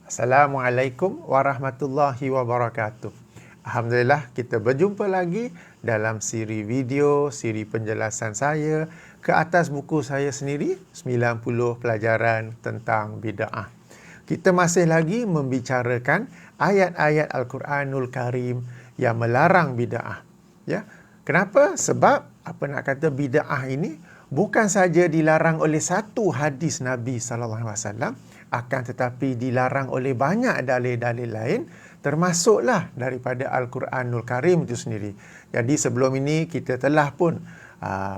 Assalamualaikum warahmatullahi wabarakatuh. Alhamdulillah, kita berjumpa lagi dalam siri video, siri penjelasan saya ke atas buku saya sendiri, 90 pelajaran tentang bid'ah. Kita masih lagi membicarakan ayat-ayat Al-Quranul Karim yang melarang bid'ah. Ya. Kenapa? Sebab bid'ah ini bukan saja dilarang oleh satu hadis Nabi SAW, akan tetapi dilarang oleh banyak dalil-dalil lain, termasuklah daripada Al-Quranul Karim itu sendiri. Jadi sebelum ini kita telah pun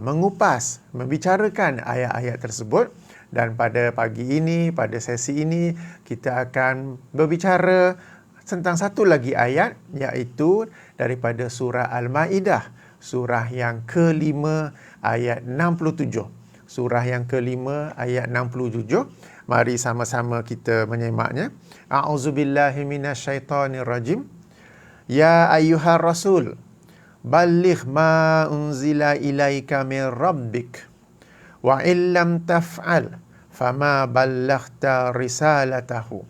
mengupas, membicarakan ayat-ayat tersebut, dan pada pagi ini, pada sesi ini, kita akan berbicara tentang satu lagi ayat, iaitu daripada surah Al-Ma'idah, surah yang kelima ayat 67. Surah yang kelima ayat 67. Mari sama-sama kita menyemaknya. A'udzubillahi minasyaitonirrajim. Ya ayyuhar rasul, balligh ma unzila ilaika min rabbik. Wa illam taf'al, fama ballaghta risalatahu.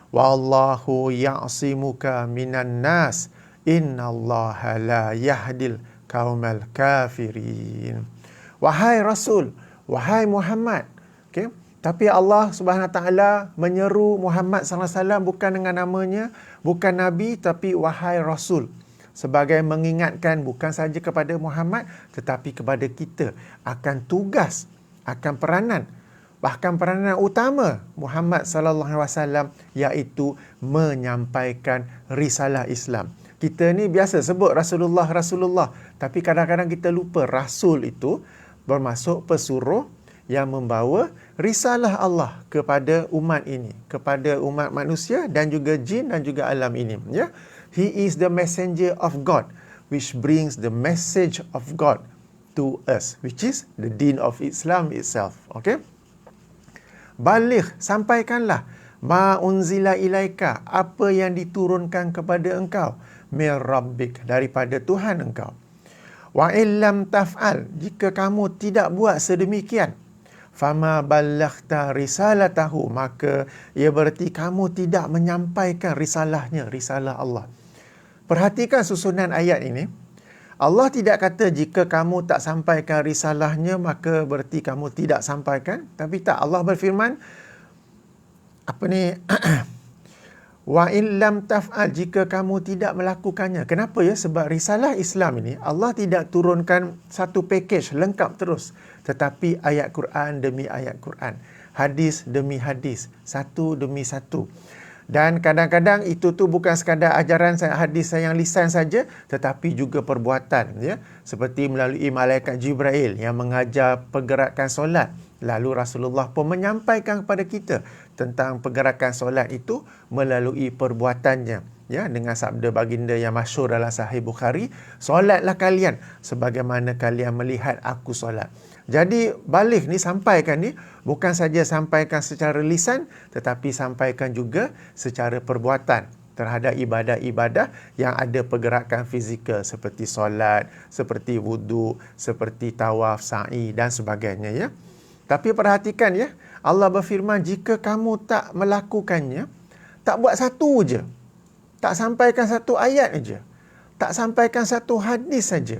Wallahu ya'simuka minan nas. Innallaha la yahdil qaumal kafirin. Wahai Rasul, wahai Muhammad. Okay? Tapi Allah Subhanahu Wa Taala menyeru Muhammad sallallahu alaihi wasallam bukan dengan namanya, bukan Nabi, tapi wahai Rasul. Sebagai mengingatkan bukan saja kepada Muhammad, tetapi kepada kita akan tugas, akan peranan, bahkan peranan utama Muhammad sallallahu alaihi wasallam, iaitu menyampaikan risalah Islam. Kita ni biasa sebut Rasulullah, Rasulullah, tapi kadang-kadang kita lupa Rasul itu bermaksud pesuruh yang membawa risalah Allah kepada umat ini, kepada umat manusia dan juga jin dan juga alam ini. Ya, He is the messenger of God, which brings the message of God to us, which is the deen of Islam itself. Okay? Baligh, sampaikanlah, ma unzila ilaika, apa yang diturunkan kepada engkau, mir rabbik, daripada Tuhan engkau. Wa illam taf'al, jika kamu tidak buat sedemikian, fama ballaghta risalatahu, maka ia berarti kamu tidak menyampaikan risalahnya, risalah Allah. Perhatikan susunan ayat ini. Allah tidak kata jika kamu tak sampaikan risalahnya, maka berarti kamu tidak sampaikan. Tapi tak, Allah berfirman, wa illam taf'al, jika kamu tidak melakukannya. Kenapa ya? Sebab risalah Islam ini Allah tidak turunkan satu package lengkap terus, tetapi ayat Quran demi ayat Quran, hadis demi hadis, satu demi satu. Dan kadang-kadang itu tu bukan sekadar ajaran hadis yang lisan saja, tetapi juga perbuatan, ya. Seperti melalui malaikat Jibril yang mengajar pergerakan solat. Lalu Rasulullah pun menyampaikan kepada kita tentang pergerakan solat itu melalui perbuatannya. Ya, dengan sabda baginda yang masyhur dalam Sahih Bukhari, solatlah kalian sebagaimana kalian melihat aku solat. Jadi baligh ni, sampaikan ni, bukan saja sampaikan secara lisan, tetapi sampaikan juga secara perbuatan terhadap ibadah-ibadah yang ada pergerakan fizikal seperti solat, seperti wudu, seperti tawaf, sa'i dan sebagainya, ya. Tapi perhatikan, ya, Allah berfirman, jika kamu tak melakukannya, tak buat satu je, tak sampaikan satu ayat saja, tak sampaikan satu hadis saja,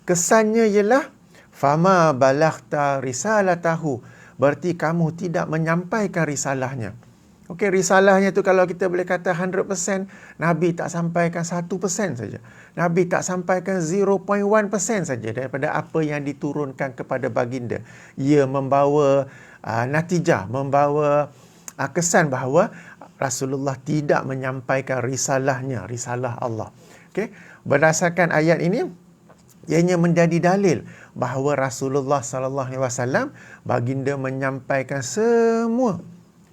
kesannya ialah fama balaghta risalatahu, berarti kamu tidak menyampaikan risalahnya. Okey, risalahnya tu kalau kita boleh kata 100%, Nabi tak sampaikan 1% saja. Nabi tak sampaikan 0.1% saja daripada apa yang diturunkan kepada baginda. Ia membawa natijah, membawa kesan bahawa Rasulullah tidak menyampaikan risalahnya, risalah Allah. Okey, berdasarkan ayat ini, ianya menjadi dalil bahawa Rasulullah sallallahu alaihi wasallam baginda menyampaikan semua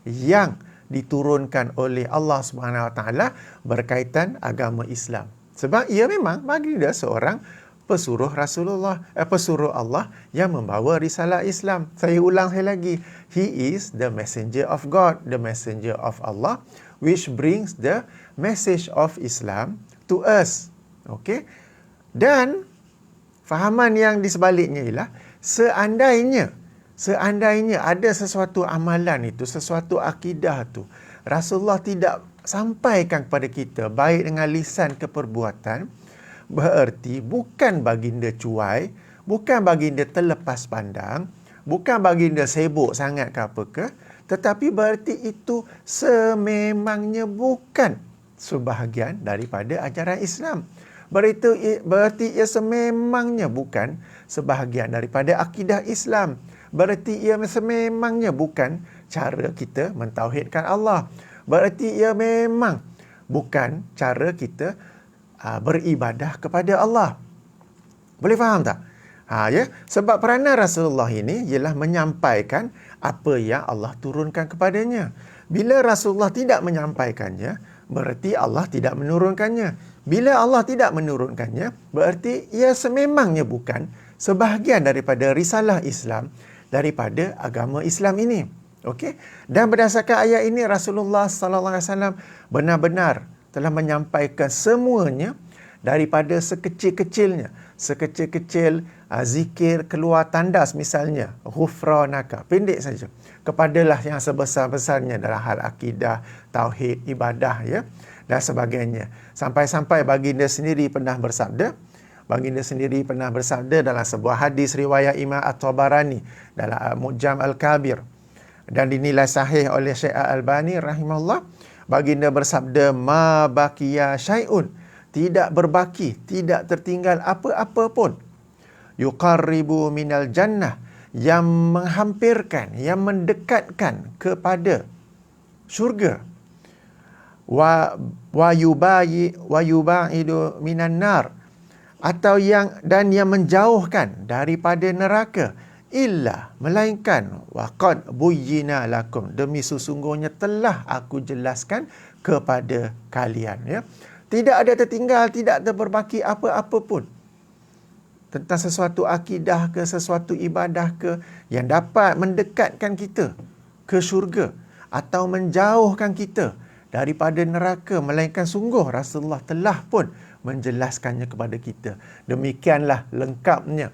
yang diturunkan oleh Allah Subhanahu Wa Taala berkaitan agama Islam. Sebab ia memang baginda seorang pesuruh Rasulullah, pesuruh Allah yang membawa risalah Islam. Saya ulang sekali lagi, He is the messenger of God, the messenger of Allah, which brings the message of Islam to us. Okey? Dan fahaman yang di sebaliknya ialah, seandainya ada sesuatu amalan itu, sesuatu akidah tu, Rasulullah tidak sampaikan kepada kita, baik dengan lisan ke perbuatan, bererti bukan baginda cuai, bukan baginda terlepas pandang, bukan baginda sibuk sangat ke apa ke, tetapi bererti itu sememangnya bukan sebahagian daripada ajaran Islam. Berarti ia sememangnya bukan sebahagian daripada akidah Islam. Berarti ia sememangnya bukan cara kita mentauhidkan Allah. Berarti ia memang bukan cara kita beribadah kepada Allah. Boleh faham tak? Ya, sebab peranan Rasulullah ini ialah menyampaikan apa yang Allah turunkan kepadanya. Bila Rasulullah tidak menyampaikannya, berarti Allah tidak menurunkannya. Bila Allah tidak menurunkannya, berarti ia sememangnya bukan sebahagian daripada risalah Islam, daripada agama Islam ini. Okey? Dan berdasarkan ayat ini, Rasulullah sallallahu alaihi wasallam benar-benar telah menyampaikan semuanya, daripada sekecil-kecilnya, sekecil-kecil zikir keluar tandas misalnya, ghufranaka, pendek saja, kepadalah yang sebesar-besarnya dalam hal akidah, tauhid, ibadah, ya, dan sebagainya. Sampai-sampai baginda sendiri pernah bersabda, dalam sebuah hadis riwayat Imam At-Tabarani dalam Mu'jam Al-Kabir dan dinilai sahih oleh Syekh Al-Albani rahimahullah, baginda bersabda, ma baqiya syai'un, tidak berbaki, tidak tertinggal apa-apa pun, yuqarribu minal jannah, yang menghampirkan, yang mendekatkan kepada syurga, wa yubaidu minan nar, atau yang menjauhkan daripada neraka, illa, melainkan waqad buyyina lakum, demi sesungguhnya telah aku jelaskan kepada kalian, ya. Tidak ada tertinggal, tidak terberbaki apa-apa pun tentang sesuatu akidah ke, sesuatu ibadah ke, yang dapat mendekatkan kita ke syurga atau menjauhkan kita daripada neraka, melainkan sungguh Rasulullah telah pun menjelaskannya kepada kita. Demikianlah lengkapnya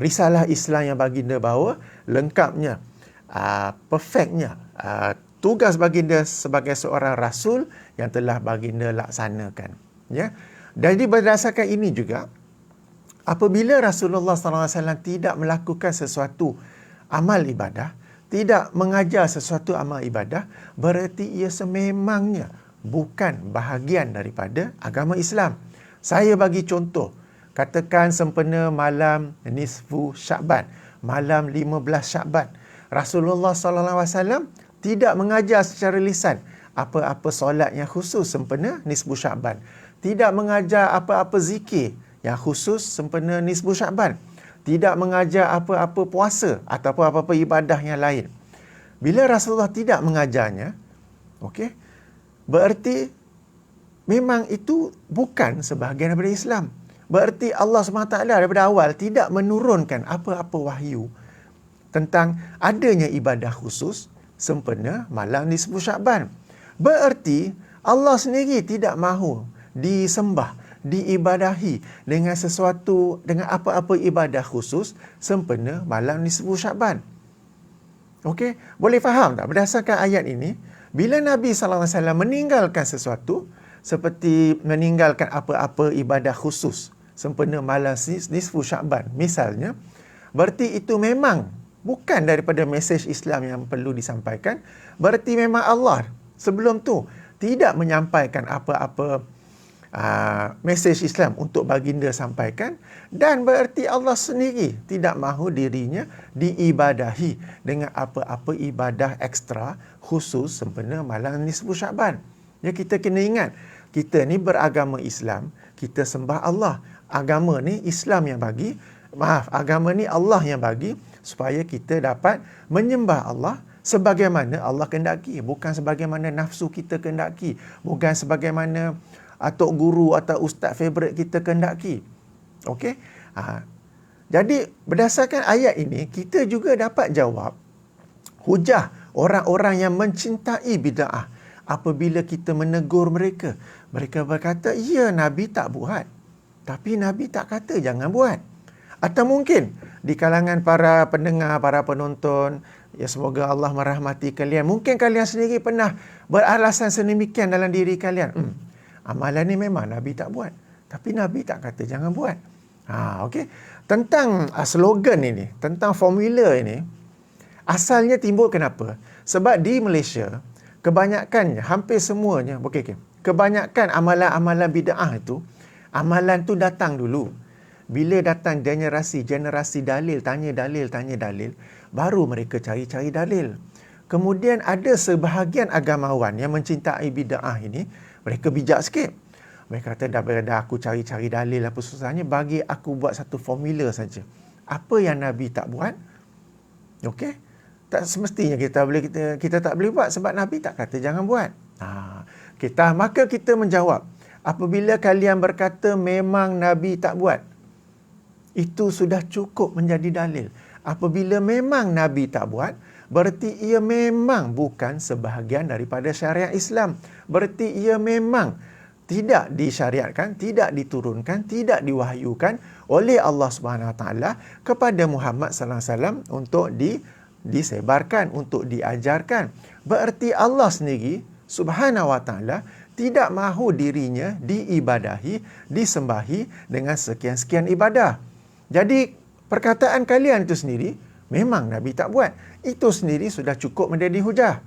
risalah Islam yang baginda bawa, lengkapnya, perfectnya tugas baginda sebagai seorang rasul yang telah baginda laksanakan, ya. Jadi berdasarkan ini juga, apabila Rasulullah SAW tidak melakukan sesuatu amal ibadah, tidak mengajar sesuatu amal ibadah, berarti ia sememangnya bukan bahagian daripada agama Islam. Saya bagi contoh, katakan sempena malam nisfu Sya'ban, malam 15 Sya'ban, Rasulullah SAW tidak mengajar secara lisan apa-apa solat yang khusus sempena nisfu Sya'ban, tidak mengajar apa-apa zikir yang khusus sempena nisfu Sya'ban, tidak mengajar apa-apa puasa ataupun apa-apa ibadah yang lain. Bila Rasulullah tidak mengajarnya, okey, berarti memang itu bukan sebahagian daripada Islam. Berarti Allah SWT daripada awal tidak menurunkan apa-apa wahyu tentang adanya ibadah khusus sempena malam nisfu Sya'ban. Berarti Allah sendiri tidak mahu disembah, diibadahi dengan sesuatu, dengan apa-apa ibadah khusus sempena malam nisfu Sya'ban. Okey, boleh faham tak berdasarkan ayat ini? Bila Nabi SAW meninggalkan sesuatu, seperti meninggalkan apa-apa ibadah khusus sempena malam nisfu Sya'ban misalnya, berarti itu memang bukan daripada mesej Islam yang perlu disampaikan. Berarti memang Allah sebelum tu tidak menyampaikan apa-apa mesej Islam untuk baginda sampaikan, dan berarti Allah sendiri tidak mahu dirinya diibadahi dengan apa-apa ibadah ekstra khusus sempena malam nisfu Sya'ban. Ya, kita kena ingat, kita ni beragama Islam, kita sembah Allah. Agama ni Islam yang bagi, agama ni Allah yang bagi, supaya kita dapat menyembah Allah sebagaimana Allah kehendaki, bukan sebagaimana nafsu kita kehendaki, bukan sebagaimana Tok Guru atau Ustaz favourite kita kehendaki. Okey? Jadi berdasarkan ayat ini, kita juga dapat jawab hujah orang-orang yang mencintai bid'ah apabila kita menegur mereka. Mereka berkata, ya, Nabi tak buat, tapi Nabi tak kata jangan buat. Atau mungkin di kalangan para pendengar, para penonton, ya semoga Allah merahmati kalian. Mungkin kalian sendiri pernah beralasan sedemikian dalam diri kalian. Amalan ni memang Nabi tak buat. Tapi Nabi tak kata jangan buat. Okey. Tentang slogan ini, tentang formula ini, asalnya timbul kenapa? Sebab di Malaysia, kebanyakannya, hampir semuanya, kebanyakan amalan-amalan bid'ah itu, amalan tu datang dulu. Bila datang generasi dalil, tanya dalil, baru mereka cari-cari dalil. Kemudian ada sebahagian agamawan yang mencintai bid'ah ini, mereka bijak sikit. Mereka kata, dah aku cari-cari dalil apa susahnya, bagi aku buat satu formula saja. Apa yang Nabi tak buat? Okey? Tak semestinya kita tak boleh buat sebab Nabi tak kata jangan buat. Maka kita menjawab, apabila kalian berkata memang Nabi tak buat, itu sudah cukup menjadi dalil. Apabila memang Nabi tak buat, berarti ia memang bukan sebahagian daripada syariat Islam. Berarti ia memang tidak disyariatkan, tidak diturunkan, tidak diwahyukan oleh Allah Subhanahu Wa Taala kepada Muhammad sallallahu alaihi wasallam untuk disebarkan, untuk diajarkan. Berarti Allah sendiri Subhanahu Wa Taala tidak mahu dirinya diibadahi, disembahi dengan sekian-sekian ibadah. Jadi perkataan kalian itu sendiri memang Nabi tak buat. Itu sendiri sudah cukup menjadi hujah.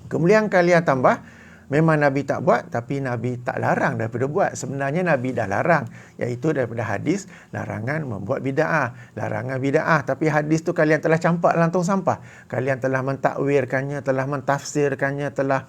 Kemudian kalian tambah, memang Nabi tak buat, tapi Nabi tak larang daripada buat. Sebenarnya Nabi dah larang, iaitu daripada hadis larangan membuat bid'ah, larangan bid'ah. Tapi hadis tu kalian telah campak dalam tong sampah. Kalian telah mentakwilkannya, telah mentafsirkannya, telah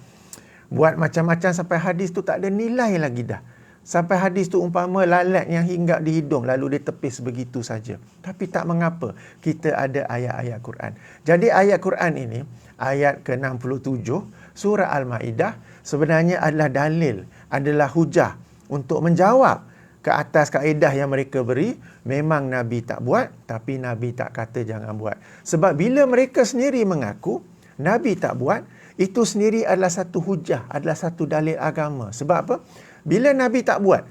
buat macam-macam sampai hadis tu tak ada nilai lagi dah. Sampai hadis tu umpama lalat yang hinggap di hidung lalu ditepis begitu saja. Tapi tak mengapa, kita ada ayat-ayat Quran. Jadi ayat Quran ini, ayat ke-67 surah Al-Ma'idah, sebenarnya adalah dalil, adalah hujah untuk menjawab ke atas kaedah yang mereka beri. Memang Nabi tak buat, tapi Nabi tak kata jangan buat. Sebab bila mereka sendiri mengaku Nabi tak buat, itu sendiri adalah satu hujah, adalah satu dalil agama. Sebab apa? Bila Nabi tak buat,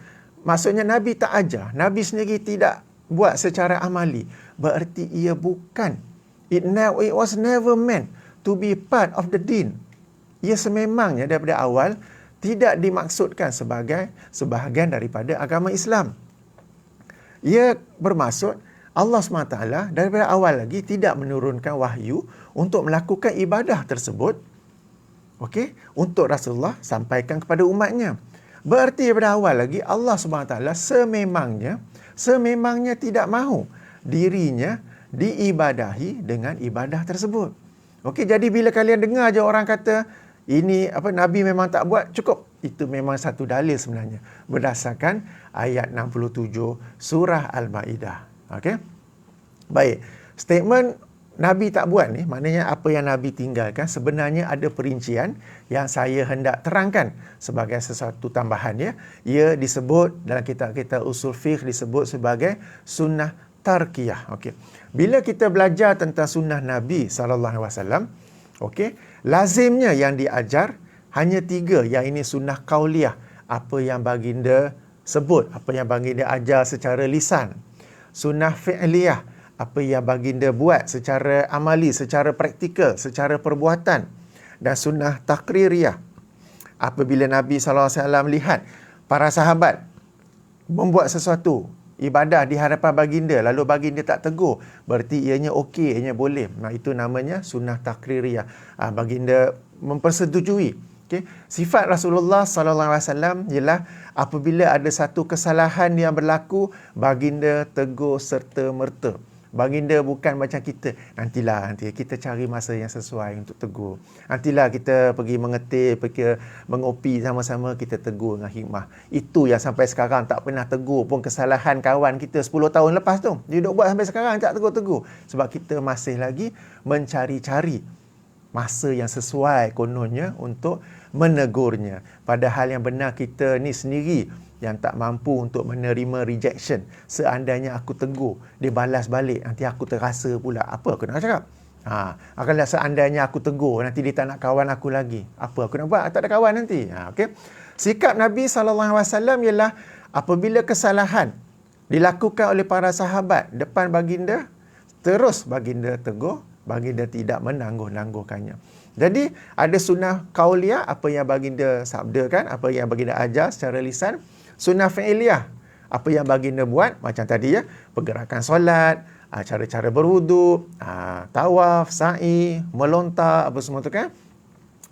maksudnya Nabi tak ajar, Nabi sendiri tidak buat secara amali, berarti ia bukan, it was never meant to be part of the deen. Ia sememangnya daripada awal tidak dimaksudkan sebagai sebahagian daripada agama Islam. Ia bermaksud Allah SWT daripada awal lagi tidak menurunkan wahyu untuk melakukan ibadah tersebut, untuk Rasulullah sampaikan kepada umatnya. Berarti daripada awal lagi Allah SWT sememangnya tidak mahu dirinya diibadahi dengan ibadah tersebut. Jadi bila kalian dengar je orang kata ini Nabi memang tak buat, cukup. Itu memang satu dalil sebenarnya berdasarkan ayat 67 surah Al-Ma'idah. Baik. Statement Nabi tak buat ni, maknanya apa yang Nabi tinggalkan, sebenarnya ada perincian yang saya hendak terangkan sebagai sesuatu tambahan. Ia disebut dalam kitab-kitab usul fiqh disebut sebagai sunnah tarkiyah. Bila kita belajar tentang sunnah Nabi SAW, lazimnya yang diajar hanya 3. Yang ini sunnah qauliyah, apa yang baginda sebut, apa yang baginda ajar secara lisan. Sunnah fi'liyah, apa yang baginda buat secara amali, secara praktikal, secara perbuatan. Dan sunnah taqririyah, apabila Nabi SAW lihat para sahabat membuat sesuatu ibadah di hadapan baginda, lalu baginda tak tegur, berarti ianya okey, ianya boleh. Itu namanya sunnah taqririyah. Baginda mempersetujui. Sifat Rasulullah SAW ialah apabila ada satu kesalahan yang berlaku, baginda tegur serta merta. Baginda bukan macam kita, nanti kita cari masa yang sesuai untuk tegur. Nantilah kita pergi mengetik, pergi mengopi sama-sama, kita tegur dengan hikmah. Itu yang sampai sekarang tak pernah tegur pun kesalahan kawan kita 10 tahun lepas tu. Dia duk buat sampai sekarang tak tegur-tegur. Sebab kita masih lagi mencari-cari masa yang sesuai kononnya untuk menegurnya. Padahal yang benar kita ni sendiri yang tak mampu untuk menerima rejection. Seandainya aku tegur, dia balas balik, nanti aku terasa pula, apa aku nak cakap? Kalau seandainya aku tegur, nanti dia tak nak kawan aku lagi, apa aku nak buat? Tak ada kawan nanti. Sikap Nabi SAW ialah apabila kesalahan dilakukan oleh para sahabat depan baginda, terus baginda tegur, baginda tidak menangguh-nangguhkannya. Jadi ada sunnah qauliyah, apa yang baginda sabdakan, apa yang baginda ajar secara lisan. Sunnah fi'liyah, apa yang baginda buat, macam tadi ya, pergerakan solat, cara-cara berwuduk, tawaf, sa'i, melontar, apa semua tu kan.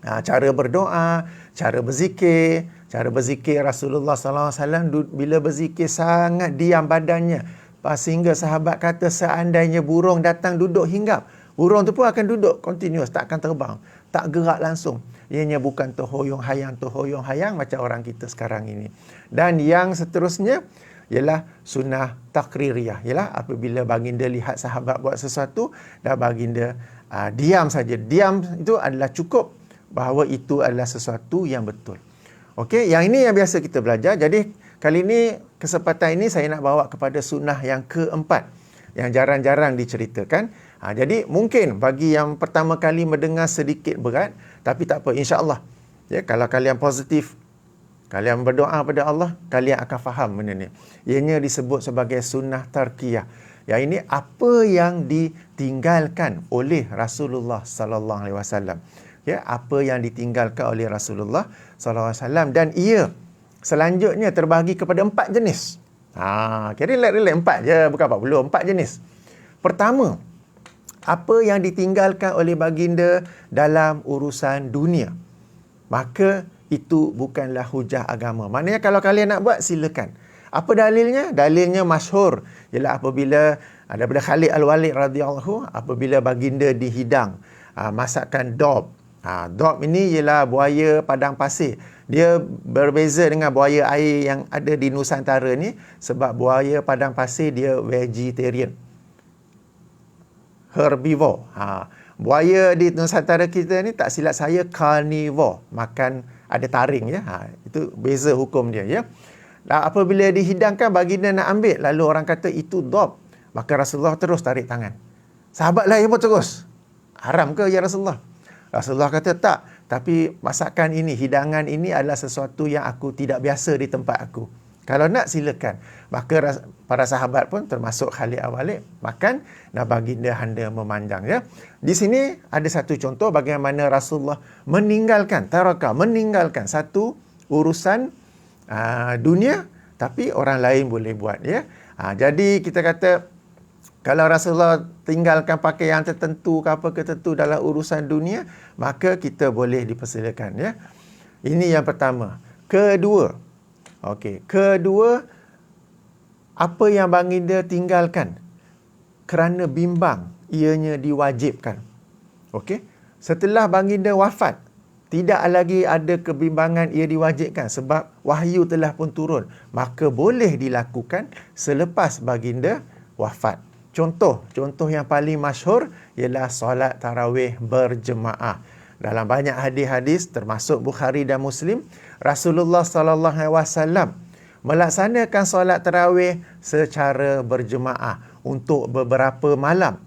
Cara berdoa, cara berzikir. Cara berzikir Rasulullah SAW bila berzikir sangat diam badannya. Sehingga sahabat kata seandainya burung datang duduk hinggap, burung tu pun akan duduk continuous, tak akan terbang, tak gerak langsung. Ianya bukan terhoyong hayang macam orang kita sekarang ini. Dan yang seterusnya ialah sunnah takririyah. Ialah apabila baginda lihat sahabat buat sesuatu dan baginda diam saja. Diam itu adalah cukup bahawa itu adalah sesuatu yang betul. Okey, yang ini yang biasa kita belajar. Jadi kali ini, kesempatan ini saya nak bawa kepada sunnah yang keempat yang jarang-jarang diceritakan. Jadi mungkin bagi yang pertama kali mendengar sedikit berat, tapi tak apa, insya-Allah. Ya, kalau kalian positif, kalian berdoa pada Allah, kalian akan faham benda ni. Ianya disebut sebagai sunnah tarkiyah. Yang ini apa yang ditinggalkan oleh Rasulullah sallallahu alaihi wasallam. Ya, apa yang ditinggalkan oleh Rasulullah sallallahu alaihi wasallam, dan ia selanjutnya terbahagi kepada 4 jenis. Kira relax-relax 4 je, bukan 40, 4 jenis. Pertama, apa yang ditinggalkan oleh baginda dalam urusan dunia, maka itu bukanlah hujah agama. Maknanya kalau kalian nak buat, silakan. Apa dalilnya? Dalilnya masyhur, ialah apabila daripada Khalid Al-Walid radhiyallahu, apabila baginda dihidang masakan dob. Dob ini ialah buaya padang pasir. Dia berbeza dengan buaya air yang ada di Nusantara ni, sebab buaya padang pasir dia vegetarian, herbivore. Buaya di Nusantara kita ni, tak silap saya, carnivore, makan ada taring ya. Itu beza hukum dia ya. Apabila dihidangkan, baginda nak ambil, lalu orang kata itu dob, maka Rasulullah terus tarik tangan. Sahabat lain pun terus, haram ke ya Rasulullah? Rasulullah kata tak, tapi masakan ini, hidangan ini adalah sesuatu yang aku tidak biasa di tempat aku. Kalau nak, silakan. Maka para sahabat pun termasuk Khalid Al-Walid makan, dan baginda handa memanjang ya. Di sini ada satu contoh bagaimana Rasulullah meninggalkan satu urusan dunia, tapi orang lain boleh buat ya. Jadi kita kata, kalau Rasulullah tinggalkan pakaian tertentu ke apa tertentu dalam urusan dunia, maka kita boleh dipersilakan ya. Ini yang pertama. Kedua, apa yang baginda tinggalkan kerana bimbang, ianya diwajibkan. Setelah baginda wafat, tidak lagi ada kebimbangan ia diwajibkan sebab wahyu telah pun turun, maka boleh dilakukan selepas baginda wafat. Contoh yang paling masyhur ialah solat tarawih berjemaah. Dalam banyak hadis-hadis termasuk Bukhari dan Muslim, Rasulullah sallallahu alaihi wasallam melaksanakan solat tarawih secara berjemaah untuk beberapa malam.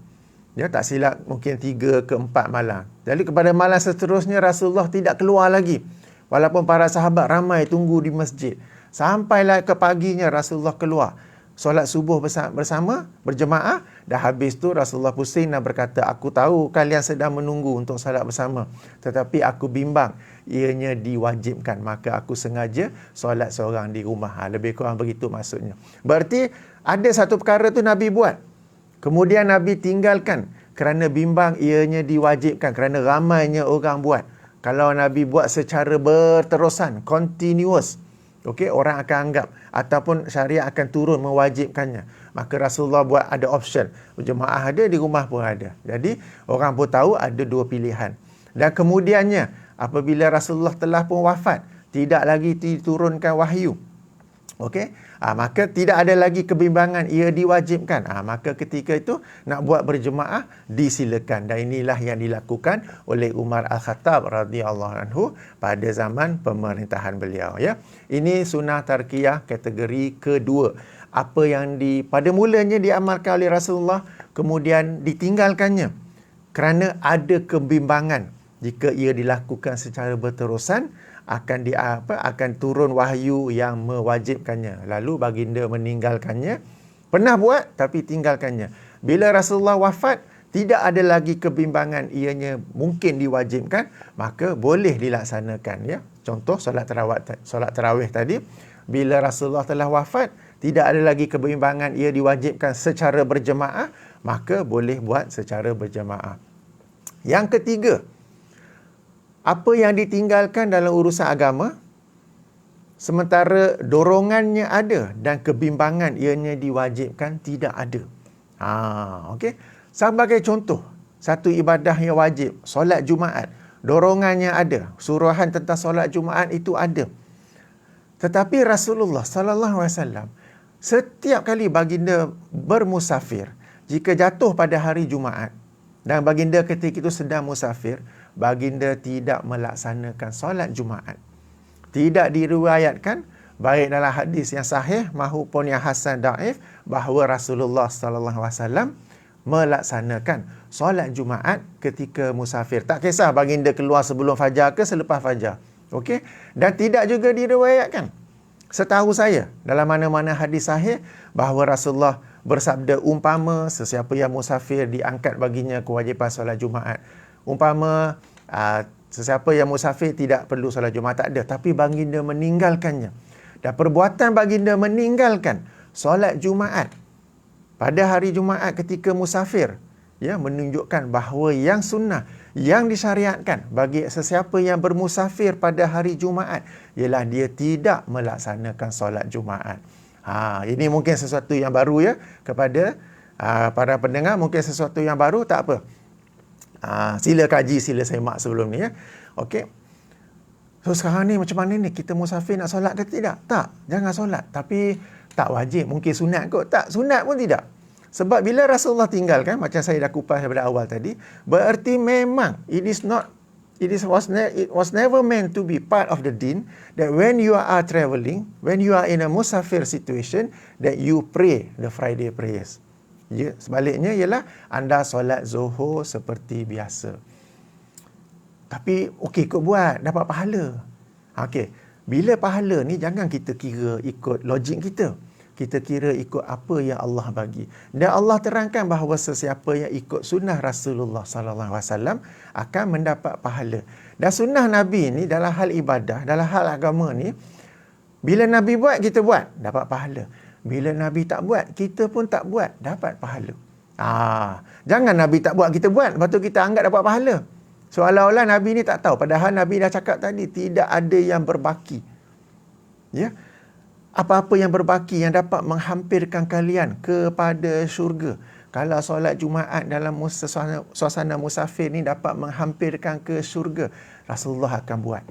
Ya, tak silap mungkin 3 ke 4 malam. Jadi kepada malam seterusnya Rasulullah tidak keluar lagi. Walaupun para sahabat ramai tunggu di masjid. Sampailah ke paginya Rasulullah keluar. Solat subuh bersama, berjemaah. Dah habis tu Rasulullah pusing dan berkata, aku tahu kalian sedang menunggu untuk solat bersama, tetapi aku bimbang ianya diwajibkan, maka aku sengaja solat seorang di rumah. Lebih kurang begitu maksudnya. Berarti ada satu perkara tu Nabi buat, kemudian Nabi tinggalkan kerana bimbang ianya diwajibkan, kerana ramainya orang buat. Kalau Nabi buat secara berterusan, continuous, orang akan anggap ataupun syariat akan turun mewajibkannya. Maka Rasulullah buat ada option. Jemaah ada, di rumah pun ada. Jadi orang pun tahu ada 2 pilihan. Dan kemudiannya apabila Rasulullah telah pun wafat, tidak lagi diturunkan wahyu. Maka tidak ada lagi kebimbangan, ia diwajibkan. Maka ketika itu nak buat berjemaah disilakan. Dan inilah yang dilakukan oleh Umar Al-Khattab radhiyallahu anhu pada zaman pemerintahan beliau ya. Ini sunnah tarkiyah kategori kedua. Apa yang pada mulanya diamalkan oleh Rasulullah, kemudian ditinggalkannya kerana ada kebimbangan. Jika ia dilakukan secara berterusan, akan turun wahyu yang mewajibkannya. Lalu baginda meninggalkannya Pernah buat tapi tinggalkannya. Bila Rasulullah wafat, tidak ada lagi kebimbangan ianya mungkin diwajibkan, maka boleh dilaksanakan, ya. Contoh solat tarawih tadi, bila Rasulullah telah wafat, tidak ada lagi kebimbangan ia diwajibkan secara berjemaah, maka boleh buat secara berjemaah. Yang ketiga, apa yang ditinggalkan dalam urusan agama sementara dorongannya ada dan kebimbangan ianya diwajibkan tidak ada. Okey. Sebagai contoh, satu ibadah yang wajib, solat Jumaat, dorongannya ada, suruhan tentang solat Jumaat itu ada. Tetapi Rasulullah sallallahu alaihi wasallam setiap kali baginda bermusafir, jika jatuh pada hari Jumaat dan baginda ketika itu sedang musafir, baginda tidak melaksanakan solat Jumaat. Tidak diriwayatkan baik dalam hadis yang sahih maupun yang hasan daif bahawa Rasulullah sallallahu alaihi wasallam melaksanakan solat Jumaat ketika musafir. Tak kisah baginda keluar sebelum fajar ke selepas fajar. Okey? Dan tidak juga diriwayatkan, setahu saya, dalam mana-mana hadis sahih bahawa Rasulullah bersabda, umpama sesiapa yang musafir diangkat baginya kewajipan solat Jumaat. Umpama sesiapa yang musafir tidak perlu solat Jumaat, tak ada. Tapi baginda meninggalkannya. Dan perbuatan baginda meninggalkan solat Jumaat pada hari Jumaat ketika musafir, ya, menunjukkan bahawa yang sunnah, yang disyariatkan bagi sesiapa yang bermusafir pada hari Jumaat ialah dia tidak melaksanakan solat Jumaat. Ini mungkin sesuatu yang baru, ya, kepada para pendengar, mungkin sesuatu yang baru, tak apa. Sila kaji, sila semak sebelum ni, ya. Okey. So sekarang ni macam mana ni? Kita musafir nak solat ke tidak? Tak, jangan solat. Tapi tak wajib, mungkin sunat kot. Tak, sunat pun tidak. Sebab bila Rasulullah tinggalkan, macam saya dah kupas daripada awal tadi, bererti memang it was never meant to be part of the deen that when you are travelling, when you are in a musafir situation, that you pray the Friday prayers. Ya, sebaliknya ialah anda solat Zuhur seperti biasa. Tapi okey, ikut buat, dapat pahala. Okey, bila pahala ni jangan kita kira ikut logik kita. Kita kira ikut apa yang Allah bagi. Dan Allah terangkan bahawa sesiapa yang ikut sunnah Rasulullah sallallahu alaihi wasallam akan mendapat pahala. Dan sunnah Nabi ni dalam hal ibadah, dalam hal agama ni, bila Nabi buat, kita buat, dapat pahala. Bila Nabi tak buat, kita pun tak buat, dapat pahala. Jangan Nabi tak buat, kita buat, lepas tu kita anggap dapat pahala. Seolah-olah Nabi ni tak tahu. Padahal Nabi dah cakap tadi, tidak ada yang berbaki. Ya. Apa-apa yang berbaki yang dapat menghampirkan kalian kepada syurga. Kalau solat Jumaat dalam suasana musafir ni dapat menghampirkan ke syurga, Rasulullah akan buat.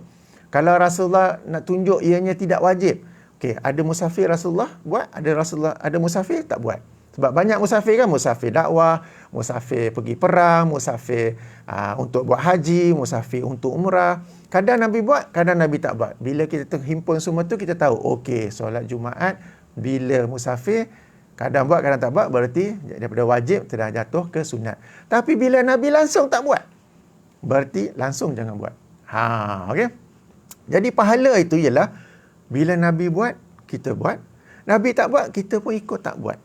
Kalau Rasulullah nak tunjuk ianya tidak wajib, okey, ada musafir Rasulullah buat, ada musafir tak buat. Sebab banyak musafir kan, musafir dakwah, musafir pergi perang, musafir untuk buat haji, musafir untuk umrah. Kadang Nabi buat, kadang Nabi tak buat. Bila kita terhimpun semua tu, kita tahu, okey, solat Jumaat bila musafir, kadang buat, kadang tak buat, berarti daripada wajib telah jatuh ke sunat. Tapi bila Nabi langsung tak buat, berarti langsung jangan buat. Okey. Jadi pahala itu ialah bila Nabi buat, kita buat. Nabi tak buat, kita pun ikut tak buat.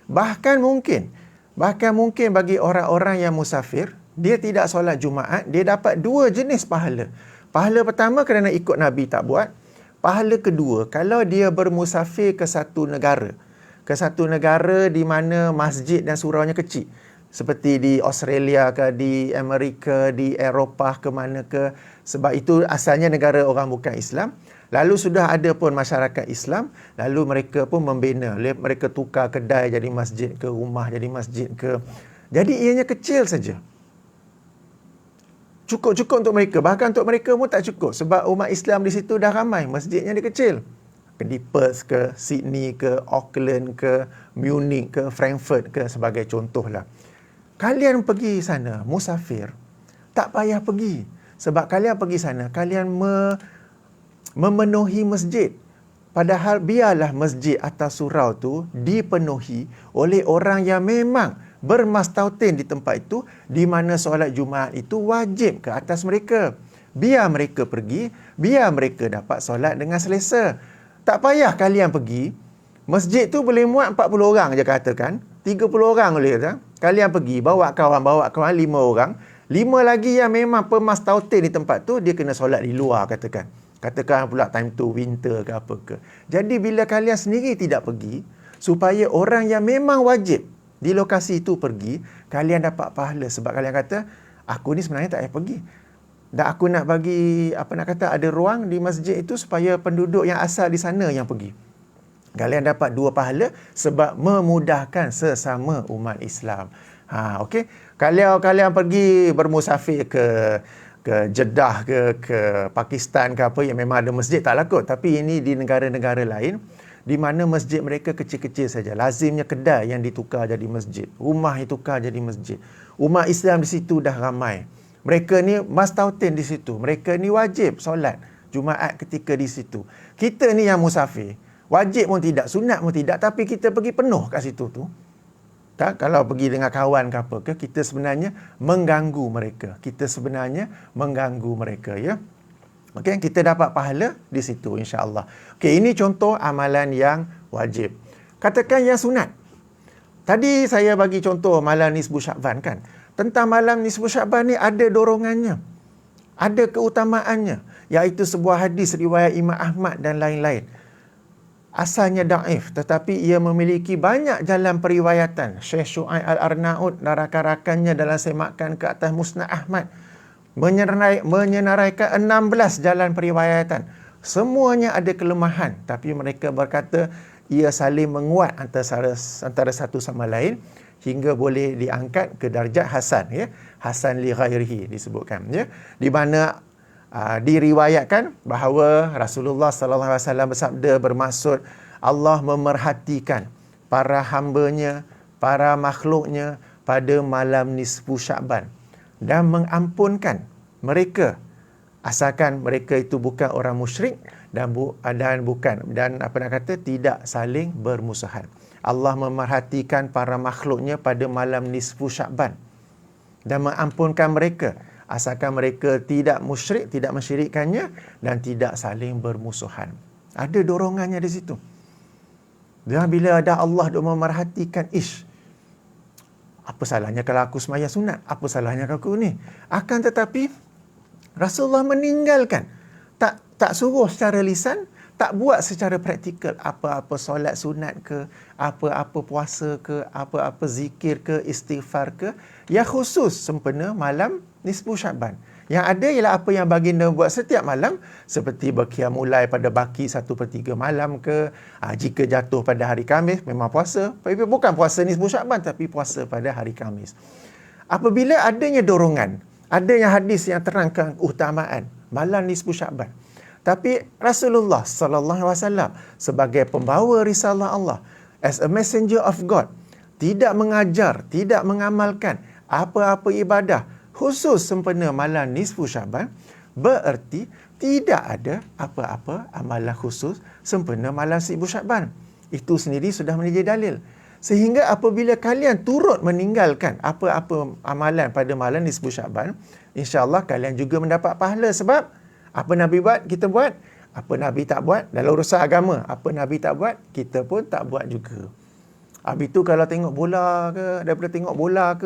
Bahkan mungkin bagi orang-orang yang musafir, dia tidak solat Jumaat, dia dapat dua jenis pahala. Pahala pertama kerana ikut Nabi tak buat. Pahala kedua, kalau dia bermusafir ke satu negara di mana masjid dan suraunya kecil, seperti di Australia ke, di Amerika, di Eropah ke mana ke, sebab itu asalnya negara orang bukan Islam. Lalu sudah ada pun masyarakat Islam, lalu mereka pun membina, mereka tukar kedai jadi masjid ke, rumah jadi masjid ke. Jadi ianya kecil saja. Cukup-cukup untuk mereka. Bahkan untuk mereka pun tak cukup. Sebab umat Islam di situ dah ramai. Masjidnya dia kecil. Di Perth ke, Sydney ke, Auckland ke, Munich ke, Frankfurt ke, sebagai contohlah. Kalian pergi sana, musafir, tak payah pergi. Sebab kalian pergi sana, kalian memenuhi masjid. Padahal biarlah masjid atas surau tu dipenuhi oleh orang yang memang bermastautin di tempat itu, di mana solat Jumaat itu wajib ke atas mereka. Biar mereka pergi, biar mereka dapat solat dengan selesa. Tak payah kalian pergi Masjid tu boleh muat 40 orang je katakan. 30 orang boleh kata. Kalian pergi, bawa kawan 5 orang. 5 lagi yang memang pemas tautin di tempat tu, dia kena solat di luar katakan. Katakan pula time tu winter ke apa ke. Jadi bila kalian sendiri tidak pergi, supaya orang yang memang wajib di lokasi itu pergi, kalian dapat pahala. Sebab kalian kata, aku ni sebenarnya tak payah pergi. Dan aku nak bagi, ada ruang di masjid itu supaya penduduk yang asal di sana yang pergi. Kalian dapat 2 pahala sebab memudahkan sesama umat Islam. Okey. Kalau kalian pergi bermusafir ke Jeddah ke Pakistan ke apa yang memang ada masjid, tak lakut. Tapi ini di negara-negara lain di mana masjid mereka kecil-kecil saja. Lazimnya kedai yang ditukar jadi masjid. Rumah ditukar jadi masjid. Umat Islam di situ dah ramai. Mereka ni mastautin di situ. Mereka ni wajib solat Jumaat ketika di situ. Kita ni yang musafir, wajib pun tidak, sunat pun tidak, tapi kita pergi penuh kat situ tu. Tak? Kalau pergi dengan kawan ke apa ke, kita sebenarnya mengganggu mereka. Ya. Okey, kita dapat pahala di situ insya-Allah. Okey, ini contoh amalan yang wajib. Katakan yang sunat. Tadi saya bagi contoh malam nisfu Sya'ban kan. Tentang malam nisfu Sya'ban ni ada dorongannya. Ada keutamaannya, iaitu sebuah hadis riwayat Imam Ahmad dan lain-lain. Asalnya daif, tetapi ia memiliki banyak jalan periwayatan. Syekh Syu'aib Al-Arnaud rakan-rakannya dalam semakan ke atas Musnad Ahmad menyenaraikan 16 jalan periwayatan. Semuanya ada kelemahan, tapi mereka berkata ia saling menguat antara satu sama lain hingga boleh diangkat ke darjat hasan, ya. Hasan li ghairihi disebutkan, ya. Di mana diriwayatkan bahawa Rasulullah sallallahu alaihi wasallam bersabda, bermaksud Allah memerhatikan para hamba-Nya, para makhluknya pada malam nisfu Sya'ban dan mengampunkan mereka asalkan mereka itu bukan orang musyrik dan tidak saling bermusuhan. Allah memerhatikan para makhluknya pada malam nisfu Sya'ban dan mengampunkan mereka asalkan mereka tidak musyrik, tidak mensyirikkannya dan tidak saling bermusuhan. Ada dorongannya di situ. Dan bila ada Allah duk memerhatikan, apa salahnya kalau aku sembahyang sunat? Apa salahnya kalau aku ni? Akan tetapi Rasulullah meninggalkan. Tak suruh secara lisan, tak buat secara praktikal. Apa-apa solat sunat ke, apa-apa puasa ke, apa-apa zikir ke, istighfar ke, yang khusus sempena malam nisfu Sya'ban. Yang ada ialah apa yang baginda buat setiap malam, seperti berqiyamul lail pada baki 1/3 malam ke, jika jatuh pada hari Khamis memang puasa, tapi bukan puasa nisfu Sya'ban tapi puasa pada hari Khamis. Apabila adanya dorongan, adanya hadis yang terangkan keutamaan malam nisfu Sya'ban, tapi Rasulullah sallallahu alaihi wasallam sebagai pembawa risalah Allah, as a messenger of God, tidak mengajar, tidak mengamalkan apa-apa ibadah khusus sempena malam nisfu Sya'ban, bererti tidak ada apa-apa amalan khusus sempena malam nisfu Sya'ban. Itu sendiri sudah menjadi dalil. Sehingga apabila kalian turut meninggalkan apa-apa amalan pada malam nisfu Sya'ban, insya-Allah kalian juga mendapat pahala. Sebab apa Nabi buat, kita buat. Apa Nabi tak buat, dalam urusan agama, apa Nabi tak buat, kita pun tak buat juga. Habis tu kalau tengok bola ke,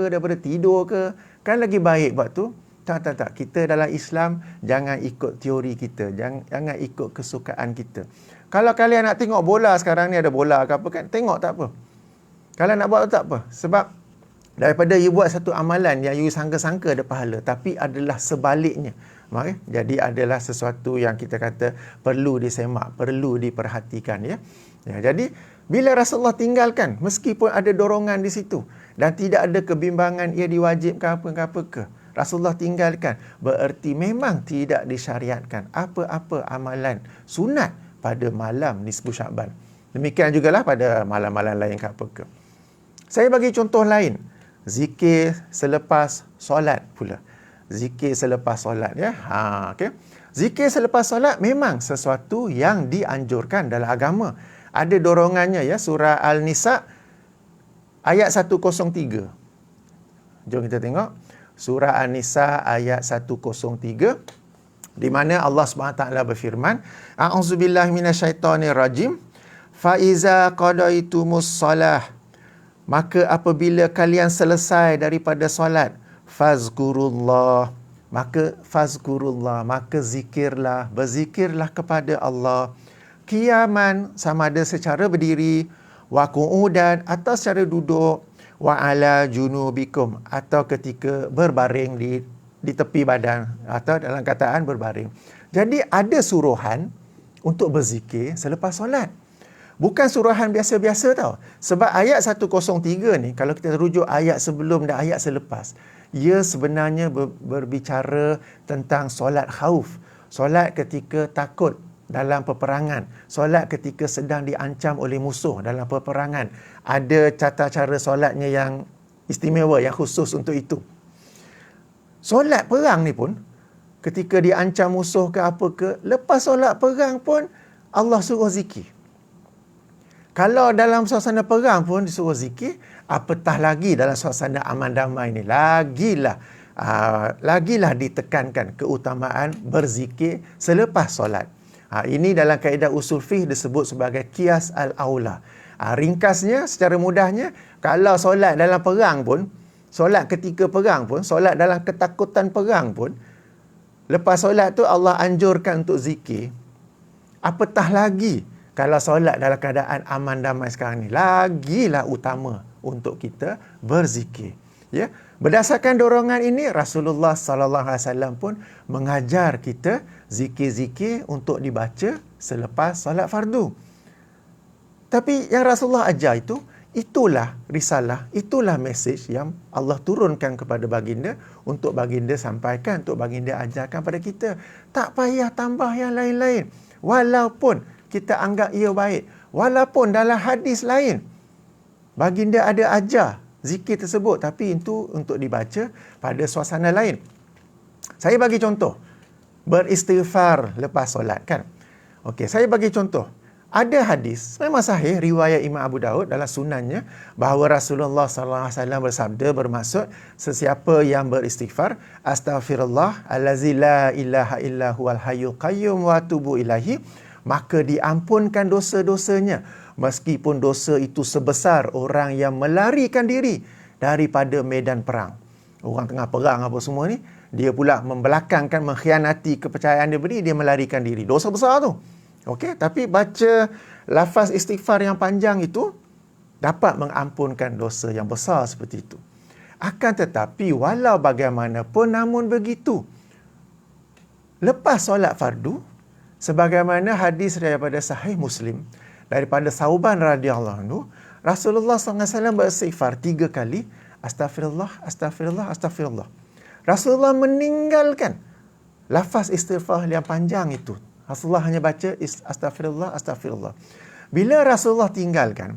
daripada tidur ke, kan lagi baik buat tu. Tak. Kita dalam Islam, jangan ikut teori kita. Jangan ikut kesukaan kita. Kalau kalian nak tengok bola sekarang ni, ada bola ke apa kan, tengok tak apa. Kalau nak buat tak apa. Sebab daripada you buat satu amalan yang you sangka-sangka ada pahala, tapi adalah sebaliknya. Jadi adalah sesuatu yang kita kata perlu disemak, perlu diperhatikan, ya. Jadi bila Rasulullah tinggalkan, meskipun ada dorongan di situ dan tidak ada kebimbangan ia diwajibkan apa ke, Rasulullah tinggalkan, bererti memang tidak disyariatkan apa-apa amalan sunat pada malam nisfu Sya'ban. Demikian jugalah pada malam-malam lain ke apa ke. Saya bagi contoh lain, zikir selepas solat pula. Zikir selepas solat, ya. Okey. Zikir selepas solat memang sesuatu yang dianjurkan dalam agama. Ada dorongannya, ya. Surah Al-Nisa ayat 103. Jom kita tengok. Surah An-Nisa ayat 103 di mana Allah SWT berfirman, A'udzubillahi minasyaitonirrajim. fa iza qadaitumus shalah, maka apabila kalian selesai daripada solat, fazkurullah, maka zikirlah, berzikirlah kepada Allah, qiyaman, sama ada secara berdiri, wa qu'udan, atau secara duduk, wa ala junubikum, atau ketika berbaring di tepi badan, atau dalam kataan berbaring. Jadi ada suruhan untuk berzikir selepas solat. Bukan suruhan biasa-biasa tau. Sebab ayat 103 ni, kalau kita rujuk ayat sebelum dan ayat selepas, ia sebenarnya berbicara tentang solat khauf. Solat ketika takut dalam peperangan. Solat ketika sedang diancam oleh musuh dalam peperangan. Ada tata cara solatnya yang istimewa, yang khusus untuk itu. Solat perang ni pun, ketika diancam musuh ke apa ke, lepas solat perang pun Allah suruh zikir. Kalau dalam suasana perang pun disuruh zikir, apatah lagi dalam suasana aman damai ni. Lagilah ditekankan keutamaan berzikir selepas solat. Ini dalam kaedah usul fiqh disebut sebagai qiyas al-aula. Ringkasnya, secara mudahnya, kalau solat dalam perang pun, solat ketika perang pun, solat dalam ketakutan perang pun, lepas solat tu Allah anjurkan untuk zikir. Apatah lagi kalau solat dalam keadaan aman damai sekarang ni, lagilah utama untuk kita berzikir. Ya, berdasarkan dorongan ini, Rasulullah sallallahu alaihi wasallam pun mengajar kita zikir-zikir untuk dibaca selepas solat fardu. Tapi yang Rasulullah ajar itu, itulah risalah, itulah mesej yang Allah turunkan kepada baginda untuk baginda sampaikan, untuk baginda ajarkan pada kita. Tak payah tambah yang lain-lain. Walaupun kita anggap ia baik, walaupun dalam hadis lain baginda ada ajar zikir tersebut, tapi itu untuk dibaca pada suasana lain. Saya bagi contoh, beristighfar lepas solat kan. Okey, saya bagi contoh. Ada hadis, memang sahih, riwayat Imam Abu Daud dalam sunannya, bahawa Rasulullah SAW bersabda, bermaksud, sesiapa yang beristighfar, astaghfirullah, allazi la ilaha illa huwal hayyul qayyum wa atubu ilaihi, maka diampunkan dosa-dosanya, meskipun dosa itu sebesar orang yang melarikan diri daripada medan perang. Orang tengah perang apa semua ni, dia pula membelakangkan, mengkhianati kepercayaan dia beri, dia melarikan diri. Dosa besar tu. Okey, tapi baca lafaz istighfar yang panjang itu dapat mengampunkan dosa yang besar seperti itu. Akan tetapi, walau bagaimanapun, namun begitu, lepas solat fardu, sebagaimana hadis daripada Sahih Muslim, daripada Sauban radhiyallahu anhu, Rasulullah SAW beristighfar 3 kali, astaghfirullah, astaghfirullah, astaghfirullah. Rasulullah meninggalkan lafaz istighfar yang panjang itu. Rasulullah hanya baca astaghfirullah, astaghfirullah. Bila Rasulullah tinggalkan,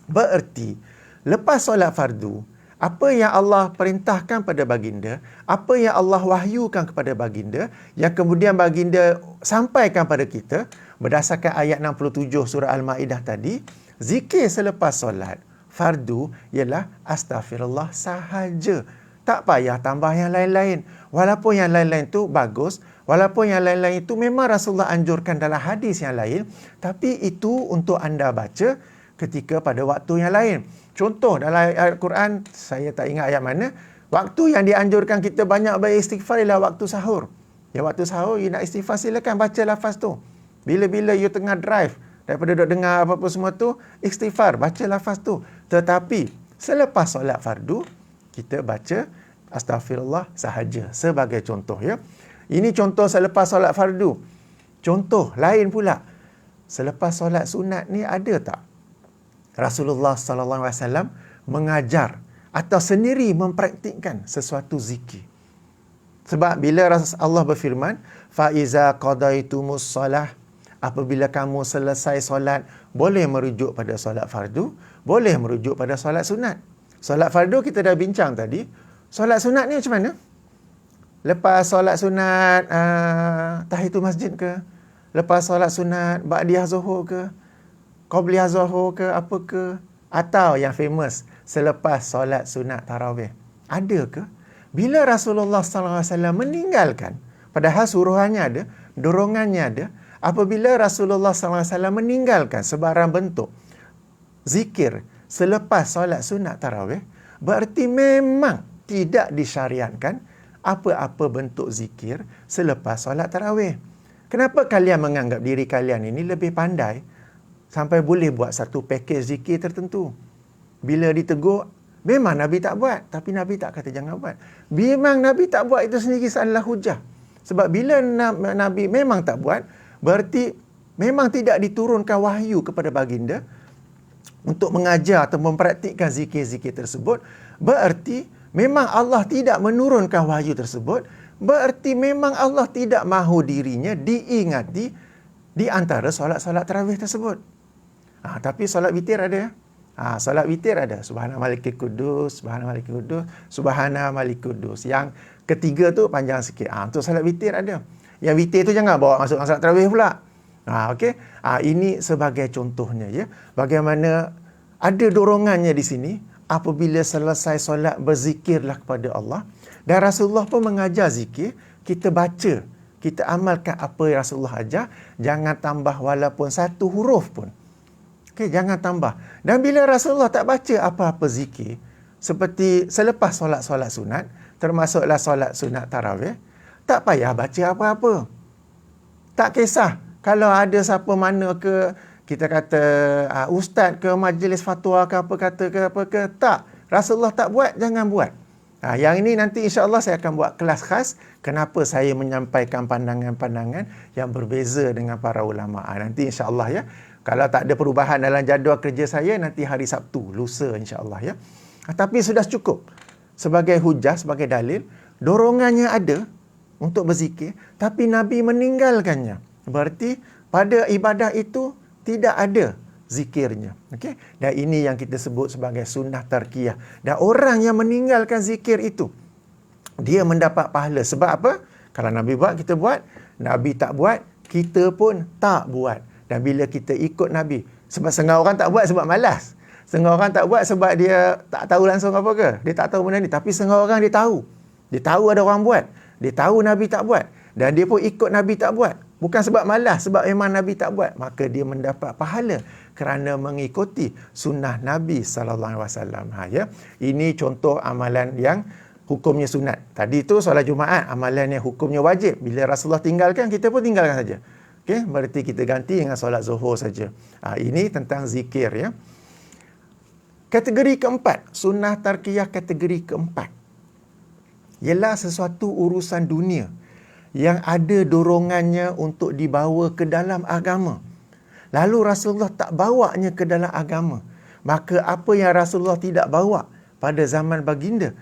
bererti lepas solat fardu, apa yang Allah perintahkan pada baginda, apa yang Allah wahyukan kepada baginda, yang kemudian baginda sampaikan pada kita, berdasarkan ayat 67 surah Al-Ma'idah tadi, zikir selepas solat fardu ialah astaghfirullah sahaja. Tak payah tambah yang lain-lain. Walaupun yang lain-lain tu bagus, walaupun yang lain-lain itu memang Rasulullah anjurkan dalam hadis yang lain, tapi itu untuk anda baca ketika pada waktu yang lain. Contoh dalam ayat Quran, saya tak ingat ayat mana, waktu yang dianjurkan kita banyak beristighfar ialah waktu sahur. Ya, waktu sahur, you nak istighfar, silakan baca lafaz tu. Bila-bila you tengah drive, daripada duduk dengar apa-apa semua tu, istighfar, baca lafaz tu. Tetapi, selepas solat fardu, kita baca astaghfirullah sahaja. Sebagai contoh, ya. Ini contoh selepas solat fardu. Contoh lain pula, selepas solat sunat ni ada tak Rasulullah SAW mengajar atau sendiri mempraktikkan sesuatu zikir? Sebab bila Allah berfirman, فَإِذَا قَضَيْتُمُ الصَّلَةِ, apabila kamu selesai solat, boleh merujuk pada solat fardu, boleh merujuk pada solat sunat. Solat fardu kita dah bincang tadi. Solat sunat ni macam mana? Lepas solat sunat tahiyatul masjid ke? Lepas solat sunat ba'diyah zuhur ke? Qabliyah zuhur ke? Apa ke? Atau yang famous, selepas solat sunat tarawih. Ada ke? Bila Rasulullah SAW meninggalkan, padahal suruhannya ada, dorongannya ada, apabila Rasulullah SAW meninggalkan sebarang bentuk zikir selepas solat sunat tarawih, berarti memang tidak disyariatkan apa-apa bentuk zikir selepas solat tarawih. Kenapa kalian menganggap diri kalian ini lebih pandai sampai boleh buat satu pakej zikir tertentu? Bila ditegur, memang Nabi tak buat, tapi Nabi tak kata jangan buat. Memang Nabi tak buat itu sendiri adalah hujah. Sebab bila Nabi memang tak buat, berarti memang tidak diturunkan wahyu kepada baginda untuk mengajar atau mempraktikkan zikir-zikir tersebut. Berarti memang Allah tidak menurunkan wahyu tersebut. Berarti memang Allah tidak mahu dirinya diingati di antara solat-solat tarawih tersebut. Tapi solat witir ada. Solat witir ada. Subhana malikil kudus, subhana malikil kudus, subhana malikil kudus. Yang ketiga tu panjang sikit. Untuk solat witir ada. Yang witir tu jangan bawa masuk solat tarawih pula. Okey. Ini sebagai contohnya, ya. Bagaimana ada dorongannya di sini. Apabila selesai solat, berzikirlah kepada Allah. Dan Rasulullah pun mengajar zikir. Kita baca, kita amalkan apa yang Rasulullah ajar. Jangan tambah walaupun satu huruf pun. Okay, jangan tambah. Dan bila Rasulullah tak baca apa-apa zikir, seperti selepas solat-solat sunat, termasuklah solat sunat tarawih, tak payah baca apa-apa. Tak kisah kalau ada siapa mana ke, kita kata ustaz ke, majlis fatwa ke, apa kata ke, apa ke. Tak. Rasulullah tak buat, jangan buat. Yang ini nanti insya-Allah saya akan buat kelas khas kenapa saya menyampaikan pandangan-pandangan yang berbeza dengan para ulama. Nanti insya-Allah, ya. Kalau tak ada perubahan dalam jadual kerja saya, nanti hari Sabtu, lusa insya-Allah, ya. Tapi sudah cukup sebagai hujah, sebagai dalil. Dorongannya ada untuk berzikir, tapi Nabi meninggalkannya. Berarti pada ibadah itu tidak ada zikirnya. Okey? Dan ini yang kita sebut sebagai sunnah tarkiyah. Dan orang yang meninggalkan zikir itu, dia mendapat pahala. Sebab apa? Kalau Nabi buat, kita buat. Nabi tak buat, kita pun tak buat. Dan bila kita ikut Nabi, sebab setengah orang tak buat sebab malas. Setengah orang tak buat sebab dia tak tahu langsung apa ke. Dia tak tahu benda ni. Tapi setengah orang dia tahu. Dia tahu ada orang buat. Dia tahu Nabi tak buat. Dan dia pun ikut Nabi tak buat. Bukan sebab malas, sebab memang Nabi tak buat. Maka dia mendapat pahala kerana mengikuti sunnah Nabi SAW. Ya. Ini contoh amalan yang hukumnya sunat. Tadi tu solat Jumaat, amalan yang hukumnya wajib. Bila Rasulullah tinggalkan, kita pun tinggalkan saja. Okay? Berarti kita ganti dengan solat zuhur saja. Ini tentang zikir, ya. Kategori keempat, sunnah tarkiyah kategori keempat, ialah sesuatu urusan dunia yang ada dorongannya untuk dibawa ke dalam agama. Lalu Rasulullah tak bawanya ke dalam agama. Maka apa yang Rasulullah tidak bawa pada zaman baginda,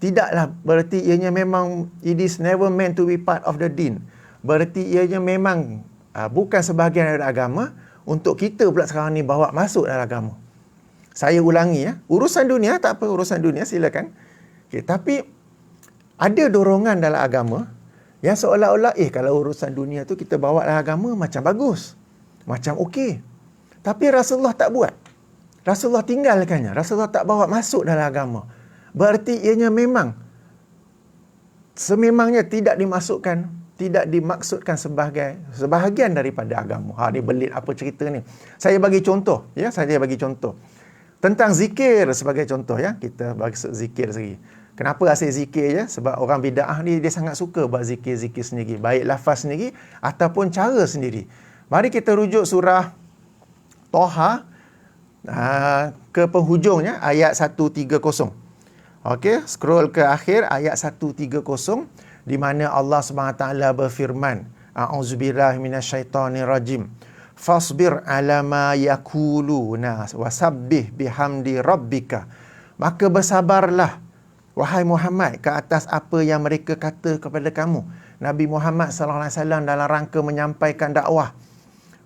tidaklah berarti ianya memang, it is never meant to be part of the deen. Berarti ianya memang bukan sebahagian dari agama, untuk kita pula sekarang ni bawa masuk dalam agama. Saya ulangi, ya. Urusan dunia, tak apa, urusan dunia silakan. Okay, tapi ada dorongan dalam agama yang seolah-olah, kalau urusan dunia tu kita bawa dalam agama macam bagus, macam okey. Tapi Rasulullah tak buat. Rasulullah tinggalkannya. Rasulullah tak bawa masuk dalam agama. Berarti ianya memang sememangnya tidak dimasukkan, tidak dimaksudkan sebagai sebahagian daripada agama. Ni belit apa cerita ni. Saya bagi contoh, ya, saya bagi contoh. Tentang zikir sebagai contoh, ya. Kita bagi zikir sendiri. Kenapa asyik zikir, ya? Sebab orang bid'ah ni dia sangat suka buat zikir-zikir sendiri, baik lafaz sendiri ataupun cara sendiri. Mari kita rujuk surah Toha ke penghujungnya, ayat 130. Okey, scroll ke akhir ayat 130, di mana Allah SWT berfirman, A'udzubillahi minasyaitonirrajim. Fasbir ala ma yakuluna wasabbih bihamdi rabbika. Maka bersabarlah, wahai Muhammad, ke atas apa yang mereka kata kepada kamu. Nabi Muhammad SAW dalam rangka menyampaikan dakwah.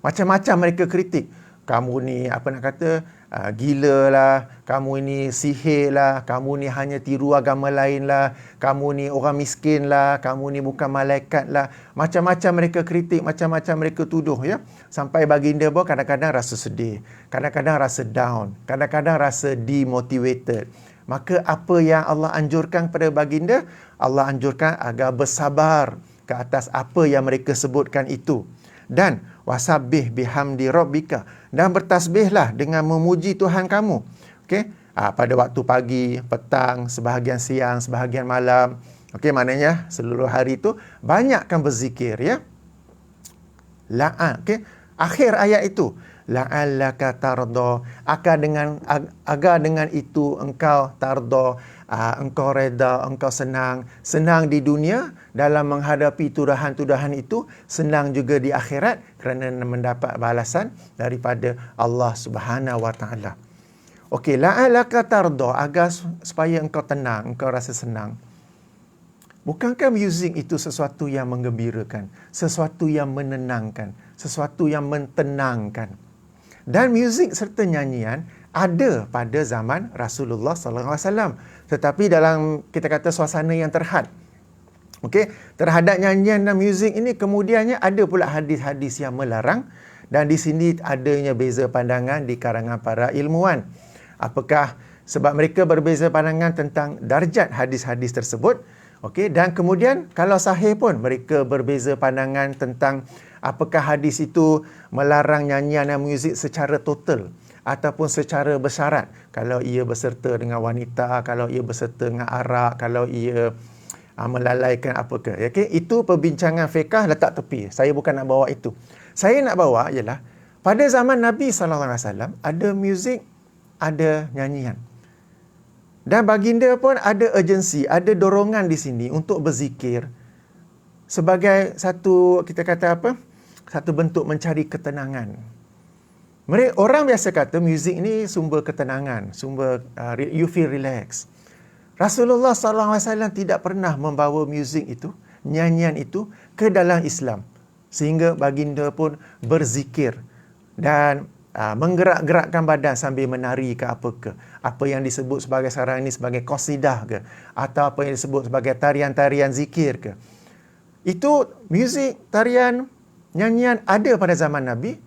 Macam-macam mereka kritik. Kamu ni, apa nak kata, gila lah, kamu ni sihir lah, kamu ni hanya tiru agama lain lah, kamu ni orang miskin lah, kamu ni bukan malaikat lah. Macam-macam mereka kritik, macam-macam mereka tuduh, ya. Sampai baginda pun kadang-kadang rasa sedih, kadang-kadang rasa down, kadang-kadang rasa demotivated. Maka apa yang Allah anjurkan kepada baginda? Allah anjurkan agar bersabar ke atas apa yang mereka sebutkan itu. Dan Wasabbih bihamdi rabbika. Dan bertasbihlah dengan memuji Tuhan kamu. Okey? Pada waktu pagi, petang, sebahagian siang, sebahagian malam. Okey, maknanya seluruh hari itu banyakkan berzikir, ya. Okey. Akhir ayat itu, la'allaka tarda, agar dengan itu engkau tarda, engkau reda, engkau senang di dunia dalam menghadapi tuduhan-tuduhan itu, senang juga di akhirat kerana mendapat balasan daripada Allah Subhanahu Wa Taala. Okey, la'allaka tarda, agar supaya engkau tenang, engkau rasa senang. Bukankah muzik itu sesuatu yang menggembirakan, sesuatu yang menenangkan, sesuatu yang mentenangkan? Dan muzik serta nyanyian ada pada zaman Rasulullah sallallahu alaihi wasallam, tetapi dalam kita kata suasana yang terhad. Okey, terhadap nyanyian dan muzik ini kemudiannya ada pula hadis-hadis yang melarang, dan di sini adanya beza pandangan di kalangan para ilmuwan. Apakah sebab mereka berbeza pandangan tentang darjat hadis-hadis tersebut? Okey, dan kemudian kalau sahih pun mereka berbeza pandangan tentang apakah hadis itu melarang nyanyian dan muzik secara total ataupun secara bersyarat. Kalau ia berserta dengan wanita, kalau ia berserta dengan arak, kalau ia melalaikan apakah. Okey, itu perbincangan fiqh, letak tepi. Saya bukan nak bawa itu. Saya nak bawa ialah pada zaman Nabi sallallahu alaihi wasallam ada muzik, ada nyanyian. Dan baginda pun ada urgensi, ada dorongan di sini untuk berzikir sebagai satu, kita kata apa? Satu bentuk mencari ketenangan. Orang biasa kata muzik ni sumber ketenangan, sumber you feel relax. Rasulullah SAW tidak pernah membawa muzik itu, nyanyian itu ke dalam Islam. Sehingga baginda pun berzikir dan menggerak-gerakkan badan sambil menari ke apa ke. Apa yang disebut sebagai sekarang ini sebagai qasidah ke, atau apa yang disebut sebagai tarian-tarian zikir ke. Itu muzik, tarian, nyanyian ada pada zaman Nabi.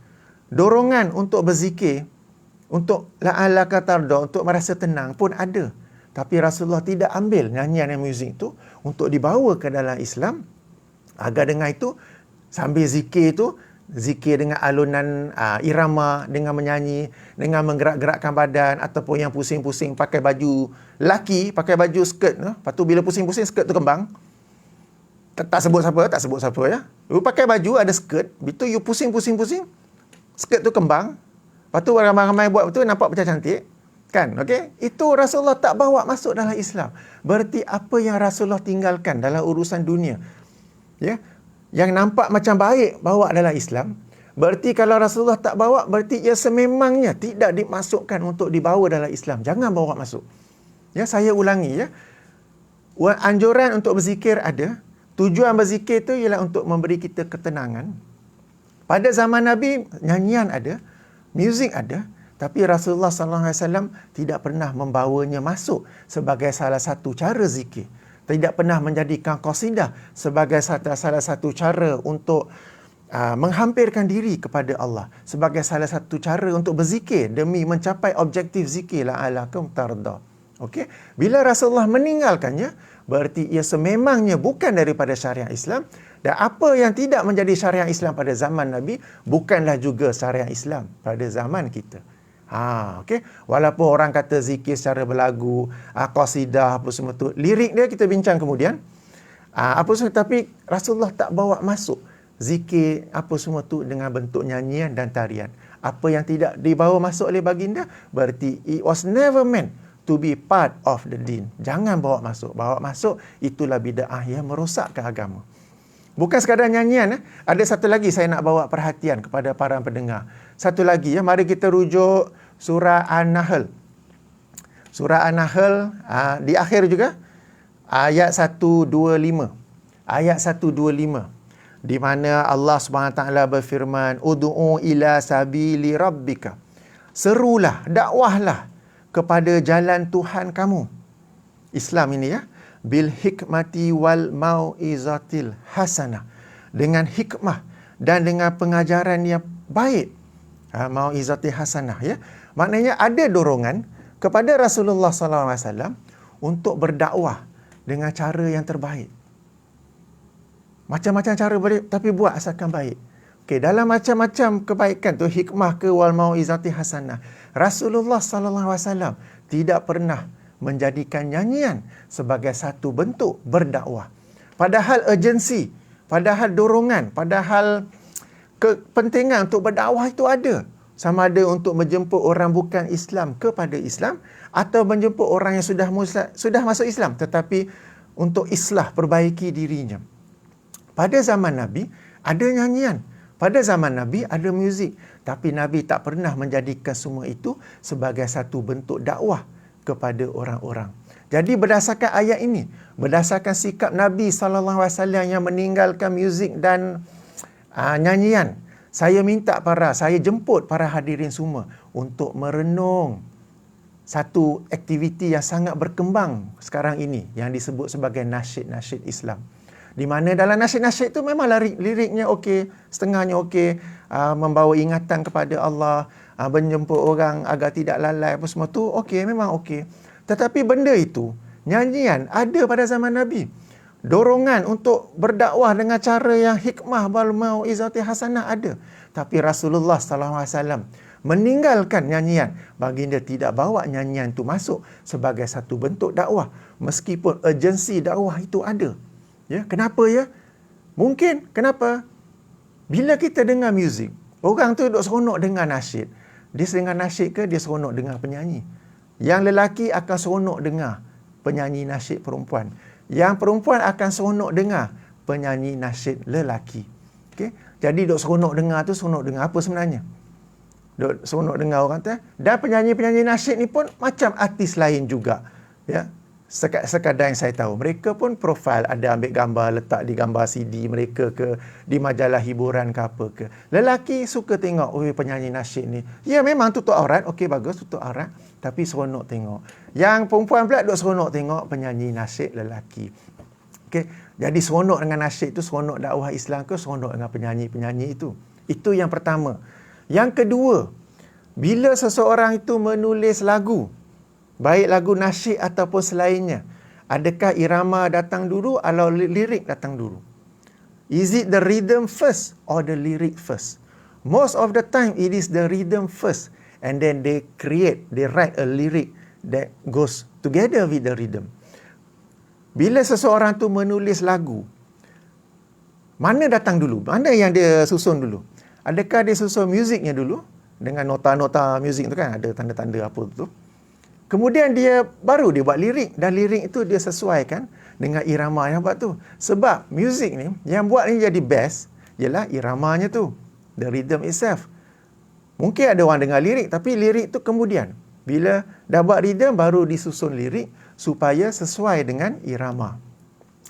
Dorongan untuk berzikir, untuk la'allaka tarda, untuk merasa tenang pun ada. Tapi Rasulullah tidak ambil nyanyian dan muzik itu untuk dibawa ke dalam Islam. Agar dengan itu, sambil zikir itu, zikir dengan alunan irama, dengan menyanyi, dengan menggerak-gerakkan badan, ataupun yang pusing-pusing pakai baju lelaki, pakai baju skirt, lepas tu bila pusing-pusing skirt tu kembang. Tak sebut siapa ya. You pakai baju ada skirt, begitu you pusing-pusing, skirt tu kembang. Lepas tu ramai-ramai buat betul, nampak macam cantik. Kan? Okey? Itu Rasulullah tak bawa masuk dalam Islam. Berarti apa yang Rasulullah tinggalkan dalam urusan dunia, ya, yang nampak macam baik bawa dalam Islam, berarti kalau Rasulullah tak bawa, berarti ia sememangnya tidak dimasukkan untuk dibawa dalam Islam. Jangan bawa masuk. Ya, saya ulangi ya. Anjuran untuk berzikir ada. Tujuan berzikir itu ialah untuk memberi kita ketenangan. Pada zaman Nabi, nyanyian ada, muzik ada, tapi Rasulullah SAW tidak pernah membawanya masuk sebagai salah satu cara zikir. Tidak pernah menjadikan qasidah sebagai salah satu cara untuk menghampirkan diri kepada Allah, sebagai salah satu cara untuk berzikir demi mencapai objektif zikir la'allakum tarda. Okey, bila Rasulullah meninggalkannya, berarti ia sememangnya bukan daripada syariat Islam, dan apa yang tidak menjadi syariat Islam pada zaman Nabi bukanlah juga syariat Islam pada zaman kita. Okey. Walaupun orang kata zikir secara berlagu, qasidah apa semua tu, lirik dia kita bincang kemudian. Apa semua, tapi Rasulullah tak bawa masuk zikir apa semua tu dengan bentuk nyanyian dan tarian. Apa yang tidak dibawa masuk oleh baginda, berarti it was never meant to be part of the deen. Jangan bawa masuk. Bawa masuk, itulah bid'ah yang merosakkan agama. Bukan sekadar nyanyian. Ada satu lagi saya nak bawa perhatian kepada para pendengar. Satu lagi ya, mari kita rujuk surah An-Nahl. Surah An-Nahl di akhir juga ayat 125. Ayat 125 di mana Allah Subhanahu taala berfirman, ud'u ila sabili rabbika. Serulah, dakwahlah kepada jalan Tuhan kamu. Islam ini ya. Bil hikmati wal mau'izatil hasanah. Dengan hikmah dan dengan pengajaran yang baik. Mau'izatil hasanah ya. Maknanya ada dorongan kepada Rasulullah SAW untuk berdakwah dengan cara yang terbaik. Macam-macam cara boleh, tapi buat asalkan baik. Okey, dalam macam-macam kebaikan tu, hikmah ke wal mauizati hasanah, Rasulullah sallallahu alaihi wasallam tidak pernah menjadikan nyanyian sebagai satu bentuk berdakwah. Padahal urgensi, padahal dorongan, padahal kepentingan untuk berdakwah itu ada. Sama ada untuk menjemput orang bukan Islam kepada Islam, atau menjemput orang yang sudah masuk Islam tetapi untuk islah, perbaiki dirinya. Pada zaman Nabi ada nyanyian, pada zaman Nabi ada muzik, tapi Nabi tak pernah menjadikan semua itu sebagai satu bentuk dakwah kepada orang-orang. Jadi berdasarkan ayat ini, berdasarkan sikap Nabi SAW yang meninggalkan muzik dan nyanyian, saya jemput para hadirin semua untuk merenung satu aktiviti yang sangat berkembang sekarang ini yang disebut sebagai nasyid-nasyid Islam. Di mana dalam nasyid-nasyid itu memang liriknya okey, setengahnya okey, membawa ingatan kepada Allah, menjemput orang agar tidak lalai, apa semua tu okey, memang okey. Tetapi benda itu, nyanyian ada pada zaman Nabi. Dorongan untuk berdakwah dengan cara yang hikmah wal mauizati hasanah ada. Tapi Rasulullah sallallahu alaihi wasallam meninggalkan nyanyian. Baginda tidak bawa nyanyian itu masuk sebagai satu bentuk dakwah, meskipun urgensi dakwah itu ada. Ya, kenapa ya? Mungkin kenapa? Bila kita dengar muzik, orang tu duk seronok dengar nasyid. Dia dengar nasyid ke dia seronok dengar penyanyi? Yang lelaki akan seronok dengar penyanyi nasyid perempuan. Yang perempuan akan seronok dengar penyanyi nasyid lelaki. Okey? Jadi duk seronok dengar tu seronok dengar apa sebenarnya? Duk seronok dengar orang tu. Dan penyanyi-penyanyi nasyid ni pun macam artis lain juga. Ya. Sekadar yang saya tahu, mereka pun profil, ada ambil gambar, letak di gambar CD mereka ke, di majalah hiburan ke apa ke. Lelaki suka tengok, penyanyi nasyid ni. Ya, memang tutup aurat, okey bagus tutup aurat, tapi seronok tengok. Yang perempuan pula duk seronok tengok penyanyi nasyid lelaki. Okey, jadi seronok dengan nasyid itu, seronok dakwah Islam ke, seronok dengan penyanyi-penyanyi itu. Itu yang pertama. Yang kedua, bila seseorang itu menulis lagu, baik lagu nasyid ataupun selainnya, adakah irama datang dulu atau lirik datang dulu? Is it the rhythm first or the lyric first? Most of the time it is the rhythm first, and then they write a lyric that goes together with the rhythm. Bila seseorang tu menulis lagu, mana datang dulu? Mana yang dia susun dulu? Adakah dia susun muziknya dulu dengan nota-nota muzik tu kan, ada tanda-tanda apa tu? Kemudian baru dia buat lirik, dan lirik itu dia sesuaikan dengan irama yang buat tu. Sebab muzik ni, yang buat ni jadi best, ialah iramanya tu. The rhythm itself. Mungkin ada orang dengar lirik, tapi lirik tu kemudian. Bila dah buat rhythm, baru disusun lirik supaya sesuai dengan irama.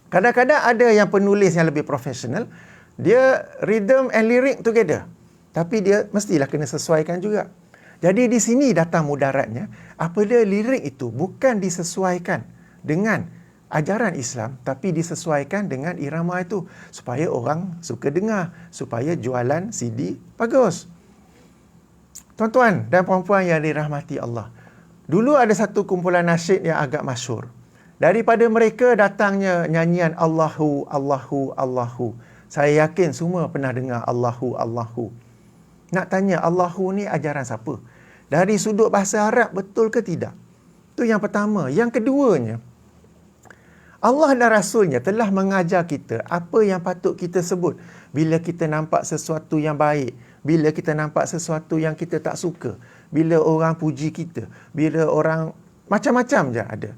Kadang-kadang ada yang penulis yang lebih profesional, dia rhythm and lyric together. Tapi dia mestilah kena sesuaikan juga. Jadi di sini datang mudaratnya, apabila lirik itu bukan disesuaikan dengan ajaran Islam, tapi disesuaikan dengan irama itu, supaya orang suka dengar, supaya jualan CD bagus. Tuan-tuan dan puan-puan yang dirahmati Allah, dulu ada satu kumpulan nasyid yang agak masyhur. Daripada mereka datangnya nyanyian Allahu, Allahu, Allahu. Saya yakin semua pernah dengar Allahu, Allahu. Nak tanya, Allahu ni ajaran siapa? Dari sudut bahasa Arab, betul ke tidak? Itu yang pertama. Yang keduanya, Allah dan Rasulnya telah mengajar kita apa yang patut kita sebut bila kita nampak sesuatu yang baik, bila kita nampak sesuatu yang kita tak suka, bila orang puji kita, bila orang macam-macam je ada.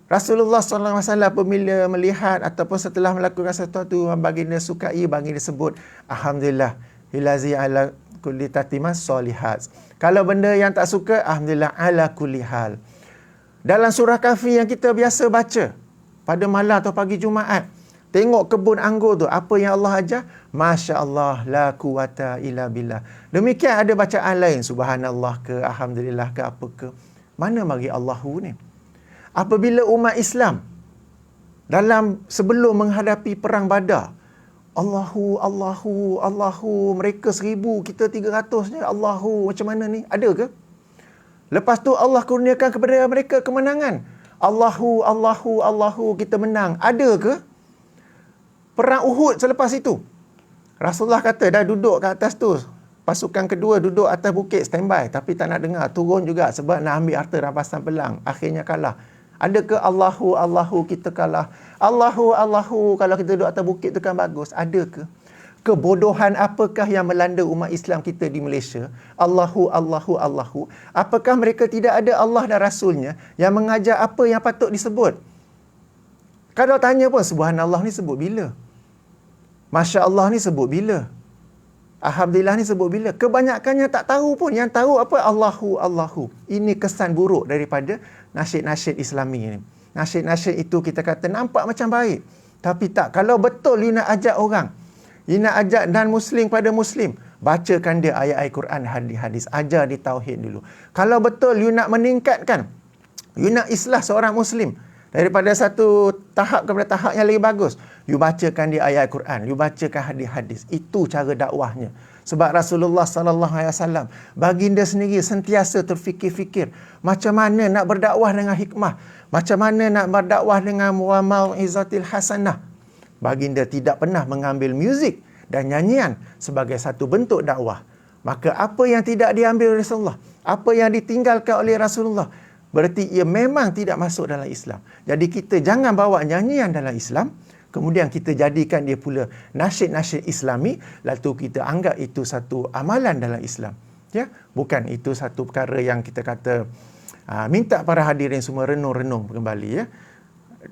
Rasulullah SAW apabila melihat ataupun setelah melakukan sesuatu yang baginda sukai, baginda sebut Alhamdulillah hilazi ala kulli tatimas solihat. Kalau benda yang tak suka, Alhamdulillah ala kulli hal. Dalam surah Kahfi yang kita biasa baca pada malam atau pagi Jumaat, tengok kebun anggur tu, apa yang Allah ajar? Masya Allah, la quwata illa billah. Demikian ada bacaan lain, subhanallah ke, alhamdulillah ke, apa ke. Mana mari Allahu ni? Apabila umat Islam sebelum menghadapi perang Badar, Allahu, Allahu, Allahu, mereka 1000, kita 300 je, Allahu, macam mana ni? Ada ke? Lepas tu Allah kurniakan kepada mereka kemenangan. Allahu, Allahu, Allahu, kita menang. Ada ke? Perang Uhud selepas itu, Rasulullah kata dah duduk kat atas tu. Pasukan kedua duduk atas bukit standby tapi tak nak dengar. Turun juga sebab nak ambil harta rampasan perang. Akhirnya kalah. Adakah Allahu kita kalah? Allahu kalau kita duduk atas bukit tu kan bagus. Adakah? Kebodohan apakah yang melanda umat Islam kita di Malaysia? Allahu. Apakah mereka tidak ada Allah dan Rasulnya yang mengajar apa yang patut disebut? Kalau tanya pun, Subhanallah ni sebut bila? Masya Allah ni sebut bila? Alhamdulillah ni sebut bila? Kebanyakannya tak tahu pun. Yang tahu apa? Allahu. Ini kesan buruk daripada nasyid-nasyid Islami ni. Nasyid-nasyid itu kita kata nampak macam baik. Tapi tak. Kalau betul you nak ajak orang, you nak ajak non-Muslim pada Muslim, bacakan dia ayat-ayat Quran, hadis-hadis. Ajar dia tauhid dulu. Kalau betul you nak meningkatkan, you nak islah seorang Muslim, daripada satu tahap kepada tahap yang lebih bagus, you bacakan dia ayat Quran, you bacakan hadis-hadis. Itu cara dakwahnya. Sebab Rasulullah SAW, baginda sendiri sentiasa terfikir-fikir macam mana nak berdakwah dengan hikmah, macam mana nak berdakwah dengan mau'izatil hasanah. Baginda tidak pernah mengambil muzik dan nyanyian sebagai satu bentuk dakwah. Maka apa yang tidak diambil oleh Rasulullah, apa yang ditinggalkan oleh Rasulullah, berarti ia memang tidak masuk dalam Islam. Jadi kita jangan bawa nyanyian dalam Islam, kemudian kita jadikan dia pula nasyid-nasyid Islami, lalu kita anggap itu satu amalan dalam Islam. Ya, bukan itu satu perkara yang kita kata minta para hadirin semua renung-renung kembali, ya.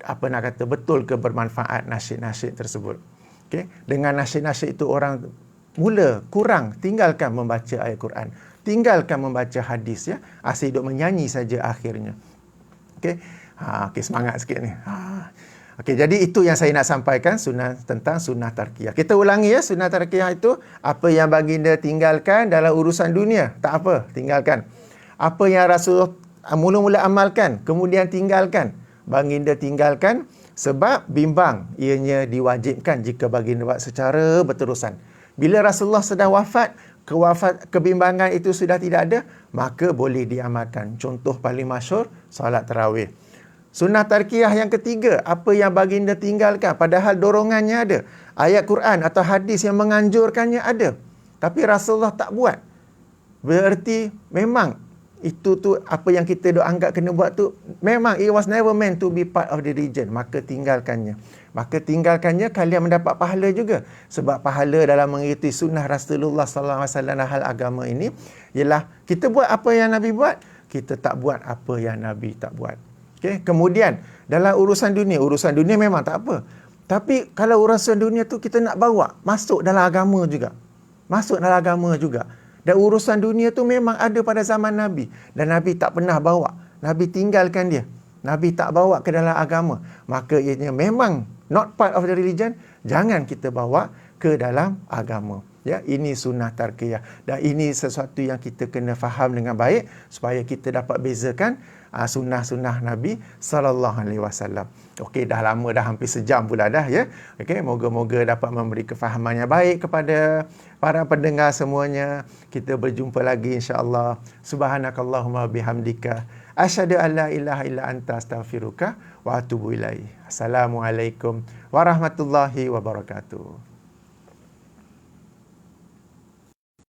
Apa nak kata, betul ke bermanfaat nasyid-nasyid tersebut? Okay? Dengan nasyid-nasyid itu orang mula kurang, tinggalkan membaca ayat Quran, tinggalkan membaca hadis, ya. Asyik duk menyanyi saja akhirnya. Okey. Okey, semangat sikit ni. Okey, jadi itu yang saya nak sampaikan tentang sunnah tarkiyah. Kita ulangi, ya, sunnah tarkiyah itu apa yang baginda tinggalkan dalam urusan dunia, tak apa, tinggalkan. Apa yang Rasul mula-mula amalkan, kemudian tinggalkan. Baginda tinggalkan sebab bimbang ianya diwajibkan jika baginda buat secara berterusan. Bila Rasulullah sedang wafat, kebimbangan itu sudah tidak ada, maka boleh diamalkan. Contoh paling masyhur, solat tarawih. Sunnah tarkiyah yang ketiga, apa yang baginda tinggalkan padahal dorongannya ada. Ayat Quran atau hadis yang menganjurkannya ada, tapi Rasulullah tak buat. Berarti memang itu tu apa yang kita dok anggap kena buat tu, memang it was never meant to be part of the religion. Maka tinggalkannya. Kalian mendapat pahala juga. Sebab pahala dalam mengikuti sunnah Rasulullah SAW hal agama ini ialah kita buat apa yang Nabi buat, kita tak buat apa yang Nabi tak buat. Okay? Kemudian dalam urusan dunia memang tak apa. Tapi kalau urusan dunia tu kita nak bawa masuk dalam agama juga. Dan urusan dunia tu memang ada pada zaman Nabi. Dan Nabi tak pernah bawa. Nabi tinggalkan dia. Nabi tak bawa ke dalam agama. Maka ianya memang not part of the religion. Jangan kita bawa ke dalam agama. Ya, ini sunnah tarkiyah. Dan ini sesuatu yang kita kena faham dengan baik supaya kita dapat bezakan sunnah-sunnah Nabi SAW. Okey, dah lama, dah hampir sejam pula dah, ya. Okey, moga-moga dapat memberi kefahaman yang baik kepada para pendengar semuanya. Kita berjumpa lagi insya-Allah. Subhanakallahumma bihamdika asyhadu an la ilaha illa anta astaghfiruka wa atubu ilaik. Assalamualaikum warahmatullahi wabarakatuh.